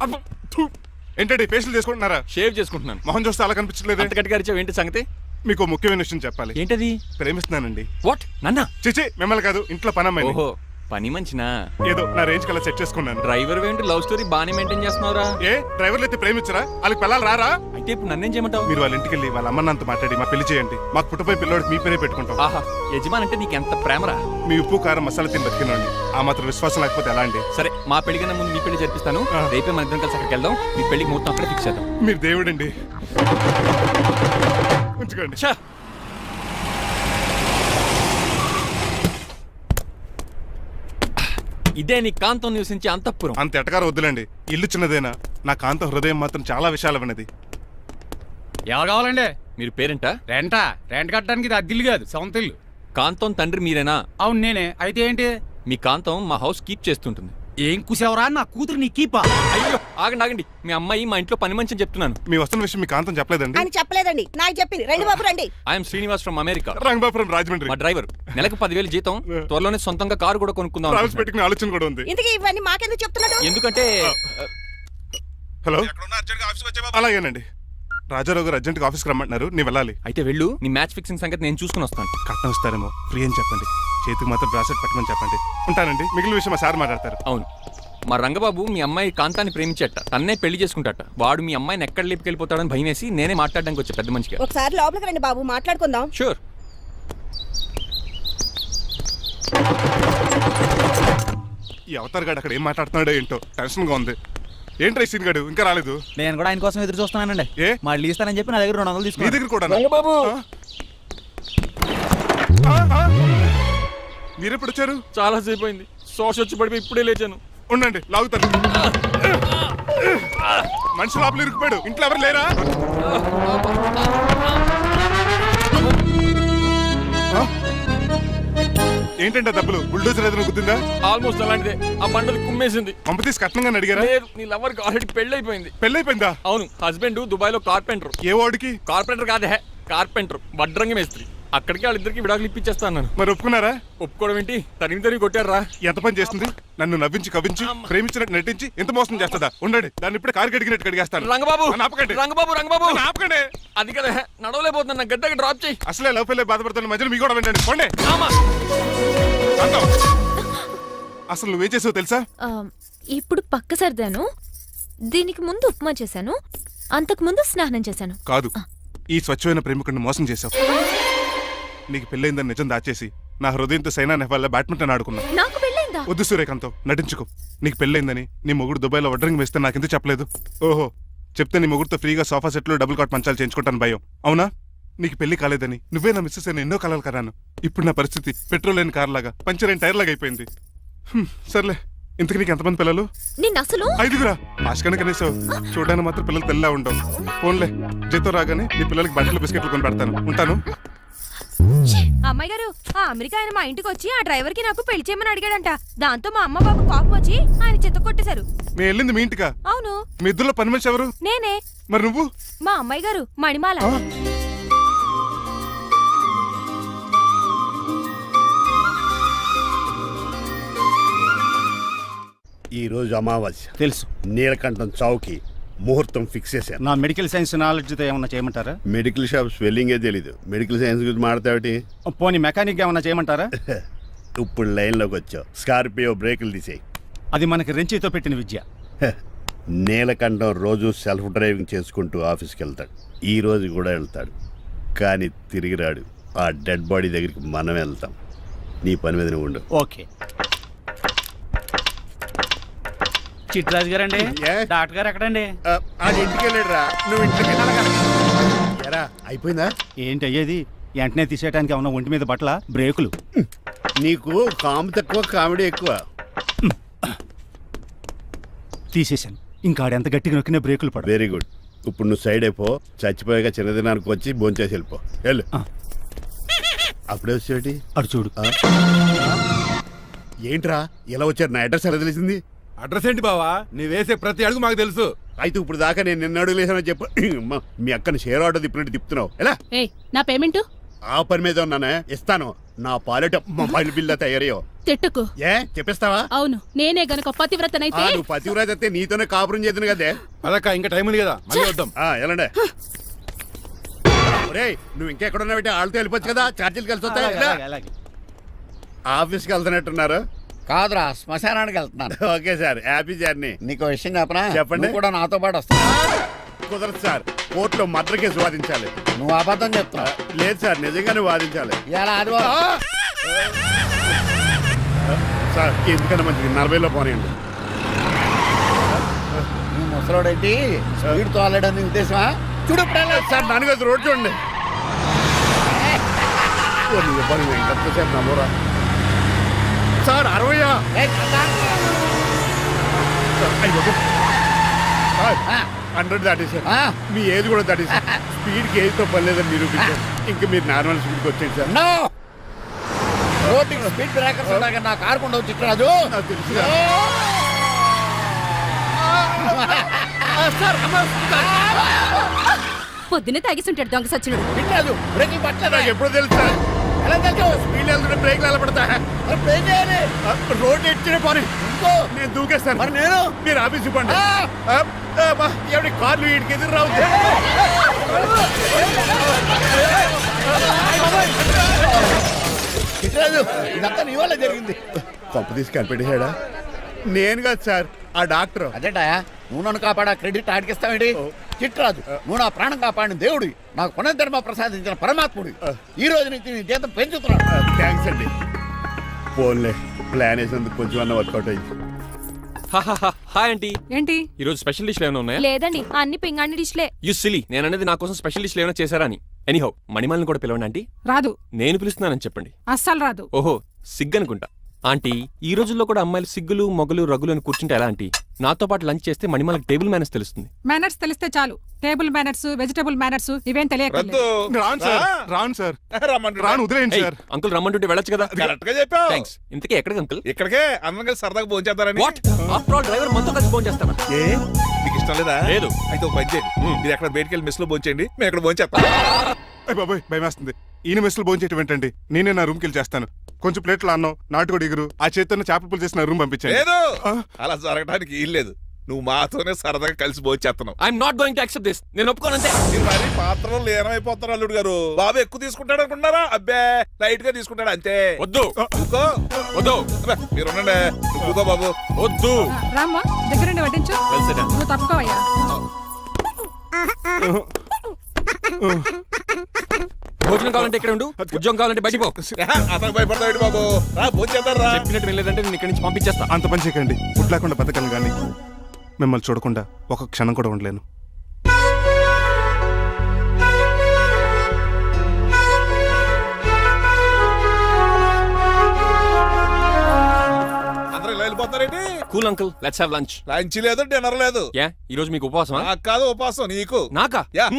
ఏంటండి ఫేషియల్ చేసుకుంటున్నారా? షేవ్ చేసుకుంటున్నాను. మొహం చూస్తే అలా కనిపించలేదు. అంత గట్టిగా అరిచావు, ఏంటి సంగతి? మీకు ముఖ్యమైన విషయం చెప్పాలి. ఏంటది? ప్రేమిస్తున్నానండి. వాట్? నన్నా? చిచి, మిమ్మల్ని కాదు, ఇంట్లో పనమ్మాయి. ఓహో, పని మంచినా? ఏదో నా రేంజ్ కల్లా సెట్ చేసుకున్నాను. డ్రైవర్ ఏంటి లవ్ స్టోరీ బాగానే మెయింటైన్ చేస్తున్నావురా? ఏ డ్రైవర్లు అయితే ప్రేమించరా? వాళ్ళకి పిల్లలు రారా? అయితే ఇప్పుడు నన్నేం చేయమంటావు? మీరు వాళ్ళ ఇంటికి వెళ్ళి వాళ్ళ అమ్మ నాన్నతో మాట్లాడి మా పెళ్లి చేయండి. మాకు పుట్టపోయి పిల్లోడికి మీ పేరే పెట్టుకుంటాం. ఆహా, యజమాన్ అంటే నీకెంత ప్రేమరా? మీ ఉప్పు కారం మసాలా తిని బతికినండి. ఆ మాత్రం విశ్వాసం లేకపోతే ఎలా అండి? సరే, మా పెళ్లి కన్నా ముందు మీ పెళ్లి జరిపిస్తాను. రేపే మన ఇద్దరం కలిసి అక్కడికి వెళ్దాం. మీ పెళ్లికి ముహూర్తం అక్కడ ఫిక్స్ చేద్దాం. మీరు దేవుడండి. ఉంచుకోండి. ఇదే నీ కాంతం నివసించే అంతఃపురం. అంత ఎటకారం వద్దులండి. ఇల్లు చిన్నదేనా, నా కాంత హృదయం మాత్రం చాలా విశాలమైనది. ఎవరు కావాలండి? మీరు పేరెంటా? రెంటా? రెంట్ కట్టడానికి ఇది అద్దిల్లు కాదు, సొంత ఇల్లు. కాంతం తండ్రి మీరేనా? అవును నేనే. అయితే ఏంటి? మీ కాంతం మా హౌస్ కీప్ చేస్తుంటుంది. ఏం కూసావరా? నా కూతురు నీ కీపా? అయ్యో ఆగండి ఆగండి, మీ అమ్మాయి మా ఇంట్లో పని మంచి చెప్తున్నాను. మీ వస్తున్న విషయం మీ కాంతం చెప్పలేదండి? అని చెప్పలేదండి, నాకు చెప్పింది. రండి బాబు రండి. I'm Srinivas from America. Rangabapuram Rajahmundry. మా డ్రైవర్. నెలకు 10,000 జీతం. త్వరలోనే సొంతంగా కారు కూడా కొనుక్కుందాం. ట్రావెల్స్ పెట్టుకునే ఆలోచన కూడా ఉంది. ఇంతకీ ఇవన్నీ మాకెందుకు చెప్తున్నాడు? ఎందుకంటే హలో, అలాగేనండి. రాజారావు గారు అర్జెంట్గా ఆఫీస్కి రమ్మంటున్నారు, నీ వెళ్ళాలి. అయితే వెళ్ళు, నీ మ్యాచ్ ఫిక్సింగ్ సంగతి నేను చూసుకుని వస్తాను. కట్నం ఇస్తారేమో, ఫ్రీ అని చెప్పండి. చేతికి మాత్రం బ్రాసెట్ పెట్టమని చెప్పండి. ఉంటానండి. మిగిలిన విషయం మా సార్ మాట్లాడతారు. అవును, మా రంగబాబు మీ అమ్మాయి కాంతాన్ని ప్రేమించట, తన్నే పెళ్లి చేసుకుంటాట. వాడు మీ అమ్మాయిని ఎక్కడ లేపుకెళ్ళిపోతాడని భయం వేసి నేనే మాట్లాడడానికి వచ్చా పెద్ద మనిషిగా. ఒకసారి లోపలికి రండి బాబు, మాట్లాడుకుందాం. షూర్. ఈ అవతార్ గాడు అక్కడ ఏం మాట్లాడుతున్నాడో ఏంటో టెన్షన్ గా ఉంది. ఏంట్రా ఈ సీన్ గాడు ఇంకా రాలేదు? నేను కూడా ఆయన కోసం ఎదురు చూస్తున్నానండి. ఏ మళ్ళీ ఇస్తానని చెప్పి నా దగ్గర 200 నీ తీసుకున్నాను. దగ్గర కూడా రంగబాబు మీరెప్పుడు వచ్చారు? చాలా సేపు అయింది. సోష వచ్చి పడిపోయి ఇప్పుడే లేచాను. ఉండండి లాగుతాను. మనిషి లోపల ఇరుక్కుపోయాడు. ఇంట్లో ఎవరు లేరా? ఏంటంటే డబ్బులు బుల్డోజర్ ఏదైనా గుర్తుందా? ఆల్మోస్ట్ అలాంటిదే. ఆ బండలు కుమ్మేసింది. పంప తీసి కట్నంగా అడిగారా? లేదు, నీ లవర్కి ఆల్రెడీ పెళ్లి అయిపోయింది. పెళ్ళైపోయిందా? అవును, హస్బెండ్ దుబాయ్ లో కార్పెంటర్. ఏ వాడికి? కార్పెంటర్ కాదే, కార్పెంటర్, వడ్రంగి మేస్త్రి. అక్కడికి వాళ్ళిద్దరికి విడాకులు ఇప్పించేస్తాను. మరి ఒప్పుకున్నారా? ఒప్పుకోవడం ఏంటి? తరిమి కొట్టారా? ఎంత పని చేస్తుంది? నన్ను నవ్వించి కవించి ప్రేమించినట్టు నటించి ఎంత మోసం చేస్తుందా? ఉండండి, దాన్ని ఇప్పుడే కారు కడిగినట్టు కడిగేస్తాను. రంగబాబు నన్ను ఆపకండి. రంగబాబు ఆపకండి. అది కదా, నడవలేకపోతున్నా, గద్దకి డ్రాప్ చేయి. అసలే లవ్ పెళ్ళి బాధపడుతున్న మధ్యలో మీ కూడా వెంటండి. పోండి. అసలు నువ్వేం చేసావు తెలుసా? ఇప్పుడు పక్క సర్దాను. దీనికి ముందు ఉప్మా చేశాను, అంతకు ముందు స్నానం చేశాను. కాదు, ఈ స్వచ్ఛమైన ప్రేమికుడిని మోసం చేసావు. నీకు పెళ్ళైందని నిజం దాచేసి నా హృదయంతో సైనా నెహ్వాల్ బ్యాడ్మింటన్ ఆడుకున్నా. నాకు పెళ్ళైందా? వద్దు సూర్యకాంతం, నటించుకో. నీకు పెళ్ళైందని నీ మొగుడు దుబాయ్లో వడ్రంగి వేస్తే నాకెందుకు చెప్పలేదు? ఓహో, చెప్తే నీ మొగుడుతో ఫ్రీగా సోఫా సెట్లు డబుల్ కాట్ మంచాలు చేయించుకుంటాను భయం. అవునా? నీకు పెళ్లి కాలేదని నువ్వే నా మిస్సెస్ అని ఎన్నో కలలు కరాను. ఇప్పుడు నా పరిస్థితి పెట్రోల్ లేని కార్ లాగా, పంచర్ అయిన టైర్ లాగా అయిపోయింది. సర్లే, ఇంతకు నీకు ఎంతమంది పిల్లలు? నిన్ను అసలు 5గురా. ఆశకనే కనీసం చూడడానికి మాత్రం పిల్లలు తెల్లా ఉండవు. ఫోన్లే, జీతం రాగానే నీ పిల్లలకి బట్టలు బిస్కెట్లు కొని పెడతాను. ఉంటాను. అమ్మాయి గారు, ఆ అమెరికా ఆయన మా ఇంటికి వచ్చి ఆ డ్రైవర్ కి నాకు పెళ్లి చేయమని అడిగాడంట. దాంతో మా అమ్మ బాబు కోపం వచ్చి ఆయన చెత్త కొట్టేశారు. నేను వెళ్ళింది మీ ఇంటికా? అవును. మీ ఇద్దరులో పని మనిషి ఎవరు? నేనే. మరి నువ్వు? మా అమ్మాయి గారు మణిమాల. ఈ రోజు అమావాస్య తెలుసు. నీలకంఠం చౌకి ముహూర్తం ఫిక్స్ చేశాను. నా మెడికల్ సైన్స్ నాలెడ్జ్తో ఏమన్నా చేయమంటారా? మెడికల్ షాప్ స్వెల్లింగే తెలీదు, మెడికల్ సైన్స్ గురించి మాడతావిటి? పోనీ మెకానిక్ ఏమన్నా చేయమంటారా? ఇప్పుడు లైన్లోకి వచ్చావు. స్కార్పియో బ్రేకులు తీసేయి. అది మనకి రెంచితో పెట్టిన విద్య. నీలకంఠం రోజు సెల్ఫ్ డ్రైవింగ్ చేసుకుంటూ ఆఫీస్కి వెళ్తాడు. ఈ రోజు కూడా వెళ్తాడు, కానీ తిరిగి రాడు. ఆ డెడ్ బాడీ దగ్గరికి మనం వెళ్తాం. నీ పని మీద నువ్వు ఉండు. ఓకే. చిట్రాజు గారండి, డాక్టర్ గారు ఎక్కడండి? అది ఇంటికి వెళ్ళాడు రా. నువ్వు ఇంటికి వెళ్ళాలా? అయిపోయిందా? ఏంటి అయ్యేది? వెంటనే తీసేయడానికి ఏమన్నా ఒంటి మీద బట్టల బ్రేకులు? నీకు కాము తక్కువ, కామెడీ ఎక్కువ. తీసేశాను. ఇంకా ఆడెంత గట్టిగా నొక్కిన బ్రేకులు పడ. Very good. ఇప్పుడు నువ్వు సైడ్ అయిపో. చచ్చిపోయాక చిన్నదినానికి వచ్చి భోంచేసి వెళ్ళిపో. వెళ్ళు. అప్పుడే వచ్చేటి అటు చూడు. ఏంట్రా ఇలా వచ్చారు? నా అడ్రస్ ఎలా తెలిసింది? అడ్రస్ ఏంటి బావా? నీ వేసే ప్రతి అడుగు మాకు తెలుసు. అయితే ఇప్పుడు దాకా నేను నిన్న అడుగులేసానని చెప్పు. మీ అక్కని షేర్ ఆర్డర్ తిప్పినట్టు తిప్పుతున్నావు. ఎలా? నా పేమెంట్ ఆ పని మీద ఉన్నానే, ఇస్తాను. నా పాలెట మొబైల్ బిల్ తయారయ్యో. తిట్టుకు. ఏ చెప్పిస్తావా? అవును, నేనే గనక పతివ్రతనైతే. నువ్వు పతివ్రత అయితే నీతోనే కాపురం చేద్దును కదే. అదక్క, ఇంకా టైం ఉంది కదా, మళ్ళీ వద్దాం. ఎలాండే నువ్వు ఇంకెక్కడున్నావు? వాళ్ళతో వెళ్ళిపోవచ్చు కదా, ఛార్జీలు కలిసి వస్తాయి. ఆఫీస్కి వెళ్తున్నట్టున్నారు. కాదురా, శ్మశానానికి వెళ్తున్నాను. Okay sir, happy journey. నీకు విషయం చెప్పనా? చెప్పండి. కూడా నాతో పాటు వస్తా. కుదరదు సార్, కోర్టులో మర్డర్ కేసు వాదించాలి. నువ్వు అబద్ధం చెప్తున్నావు. లేదు సార్, నిజంగానే వాదించాలి. ఇలా ఆదివారం సార్, ఎందుకన్నా మంచిది 40లో పోనీయండి. నీ ముసలోడేంటి స్పీడ్ తోలడని ఉద్దేశమా? చూడు సార్, నాన్నగారు రోడ్ చూడండి. ఎంతసేపు నమ్మరా సార్? 60 100 దాటేశారు. మీ ఏది కూడా దాటేశారు. స్పీడ్కి ఏదితో పని లేదని నిరూపించారు. ఇంకా మీరు నార్మల్ స్పీడ్కి వచ్చేది సార్. రోడ్డుకి స్పీడ్ బ్రేకర్స్ ఉండగా నా కారు కొండ వచ్చి రాజు. నాకు తెలుసు పొద్దున్నే తాగిస్తుంటాడు దొంగ సచ్చినుడు. వినలేదు, బ్రేకింగ్ పట్టలేదు. నాకు ఎప్పుడో తెలుసు సార్. ఎలా తెలుసు? స్పీడ్ వెళ్తుంటే బ్రేక్లు ఎలా పడతా? రోడ్డు ఎట్టిన పోనీ నేను దూకేస్తాను. మరి నేను? మీరు ఆఫీస్ ఇవ్వండి. ఎవరి కార్లు వీటికి ఎదురు రావు. ఇట్రాజు, ఇదంతా నీ వల్ల జరిగింది. తప్పు తీసి కనిపెట్టేశాడా? నేను కాదు సార్, ఆ డాక్టర్. అదేటా నువ్వు నన్ను కాపాడా క్రెడిట్ ఆడికిస్తావేంటి? చిట్రాజు, నువ్వు నా ప్రాణం కాపాడిన దేవుడి, నాకు పునర్ధర్మ ప్రసాదించిన పరమాత్ముడి. ఈ రోజు నుంచి నీ జీతం పెంచుతున్నాడు. థ్యాంక్స్ అండి. ఫోన్లే, ప్లాన్ వేసినందుకు కొంచెం అన్న వర్కౌట్ అయింది. Hi aunty. ఏంటి ఈ రోజు స్పెషల్ డిష్లు ఏమైనా ఉన్నాయా? లేదండి, అన్ని పింగాణి డిష్లే. యు సిలీ, నేను అనేది నా కోసం స్పెషల్ డిష్లు ఏమైనా చేశారా అని. ఎనీహౌ, మణిమాలని కూడా పిలవండి ఆంటీ. రాదు, నేను పిలుస్తున్నానని చెప్పండి. అస్సలు రాదు. ఓహో, సిగ్గు అనుకుంటా. ఆంటీ, ఈ రోజుల్లో కూడా అమ్మాయిలు సిగ్గులు మొగలు రగులు అని కూర్చుంటే ఎలా ఆంటీ? నాతో పాటు లంచ్ చేస్తే మణిమాలకి టేబుల్ మేనేజ్ తెలుస్తుంది. మేనర్స్ తెలిస్తే చాలు. టేబుల్ మేనర్స్, వెజిటబుల్ మేనర్స్ ఇవేం తెలియదు. రాను సార్, రాను సార్, రాను, వదిలేయండి సార్. అంకుల్ రమ్మంటుంటే వెళ్ళొచ్చు కదా. కరెక్ట్ గా చెప్పావు. థ్యాంక్స్. ఇంతకీ ఎక్కడికి అంకుల్? ఇక్కడికే అందరం కలిసి సరదాగా భోంచేద్దారని. వాట్? ఆఫ్టర్ ఆల్ డ్రైవర్ మనతో కలిసి ఫోన్ చేస్తాను. ఏ నీకు ఇష్టం లేదా? లేదు. అయితే ఒక పని చేయండి, మీరు ఎక్కడ బయటికి వెళ్ళి మెస్ లో భోంచేయండి, మేము ఎక్కడ భోంచేస్తాం. అయ్య బాబాయ్, భయం వేస్తుంది. ఈయన మెస్సులు భోంచేయటం ఏంటండి? నేనే నా రూమ్కి వెళ్ళి చేస్తాను. కొంచెం ప్లేట్లు అన్నం, నాటుకోడి ఎగురు, ఆ చేతితో చేపల పులుసు చేసిన రూమ్ పంపించాను. లేదు, అలా జరగడానికి ఏం లేదు. నువ్వు మాతోనే సరదాగా కలిసి భోంచేస్తున్నావు. I'm not going to accept this. నేను ఒప్పుకోనంతే. మీరు మరి పాత్రలో లీనమైపోతారు అల్లుడు గారు. బాబు ఎక్కువ తీసుకుంటాడు అనుకున్నారా? అబ్బే, లైట్ గా తీసుకుంటాడు అంతే. వద్దు, ఊకో. వద్దు. అబ్బే, మీరు ఉండండి. ఊకో బాబు. వద్దు. రామ్మా, దగ్గరుండి వడ్డించు. నువ్వు తప్పుకోవయ్యా. భోజనం కావాలంటే ఇక్కడ ఉండు, ఉద్యోగం కావాలంటే బయటికి పో. అతను భయపడతాడు బాబు. రా భోంచేద్దాం రా. చెప్పినట్టు వెళ్ళలేదంటే నేను ఇక్కడి నుంచి పంపించేస్తా. అంత పని చేయకండి. ఫుడ్ లేకుండా బతకను కానీ మిమ్మల్ని చూడకుండా ఒక క్షణం కూడా ఉండలేను. అందరూ ఇలా వెళ్ళిపోతారేంటి? Cool uncle, let's have lunch. Lunch లేదు, డిన్నర్ లేదు. యా, ఈ రోజు మీకు ఉపవాసమా? నాకు కాదు ఉపవాసం, నీకు. నాకా? యా,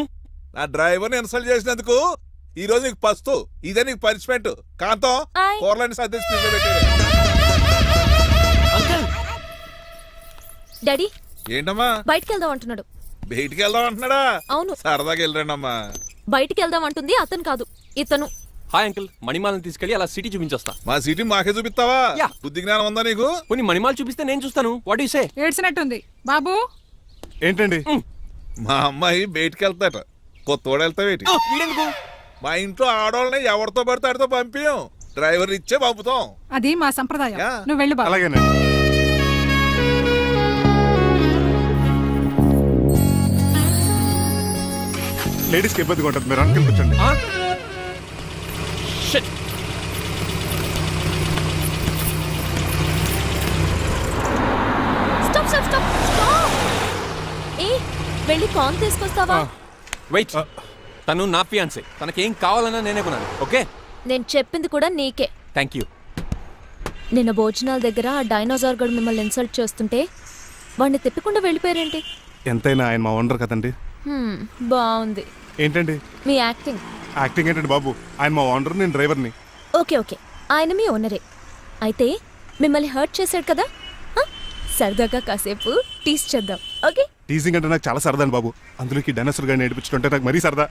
నా డ్రైవర్ ని ఇన్సల్ట్ చేసినందుకు ఈ రోజు నీకు పస్తు, ఇదే నీకు పనిష్మెంట్. కాంతం ఆయ్. కూరలని సర్దేసి ఫ్రిడ్జ్లో పెట్టేది. అంకుల్, డాడీ ఏంటమ్మా బయటికి వెళ్దాం అంటున్నాడు. బయటికి వెళ్దాం అంటున్నాడా? అవును, సరదాగా వెళ్ళరండి అమ్మా. బయటికి వెళ్దాం అంటుంది అతను కాదు, ఇతను. Hi uncle. మణిమాలని తీసుకెళ్లి అలా సిటీ చూపించొస్తా. మా సిటీ మాకే చూపిస్తావా? యా. బుద్ధి జ్ఞానం ఉందా నీకు? కొన్ని మణిమాలు చూపిస్తే నేను చూస్తాను. What you say? ఏడ్చినట్టుంది బాబు. ఏంటండి? మా అమ్మాయి బయటికి వెళ్తాట, కొత్తోడు వెళ్తావేటి? వీడెందుకు? మా ఇంట్లో ఆడవాళ్ళని ఎవరితో పడితే ఆడితో పంపించం, డ్రైవర్ ఇచ్చే పంపుతాం. అది మా సంప్రదాయం. యా. నువ్వు వెళ్ళు బాబు. అలాగేనండి. లేడీస్కి ఇబ్బందిగా ఉంటుంది, మీరు అనుకుని కూర్చోండి. Shit. Stop stop stop stop. ఏ, వెళ్ళి కాన్ తీసుకొస్తావా? వెయిట్, తను నా ఫియాన్సే. తనకేం కావాలన్నా నేనే కొనాలి. ఓకే, నేను చెప్పింది కూడా నీకే. Thank you. నిన్న భోజనాల దగ్గర ఆ డైనోసార్ గడు మిమ్మల్ని ఇన్సల్ట్ చేస్తుంటే వాడిని తిప్పకుండా వెళ్ళిపోయారేంటి? ఎంతైనా ఆయన మా ఓనర్ కదండి. బాగుంది ఏంటండి మీ యాక్టింగ్. యాక్టింగ్ ఏంటండి బాబు? ఆయన మా ఓనర్, నేను డ్రైవర్ని. ఓకే ఓకే, ఆయన మీ ఓనరే. అయితే మిమ్మల్ని హర్ట్ చేశాడు కదా, సరదాగా కాసేపు టీస్ చేద్దాం. ఓకే, టీజింగ్ అంటే నాకు చాలా సరదా అండి బాబు. అందులోకి డైనోసార్ గారిని ఏడిపించుకుంటే నాకు మరీ సరదా.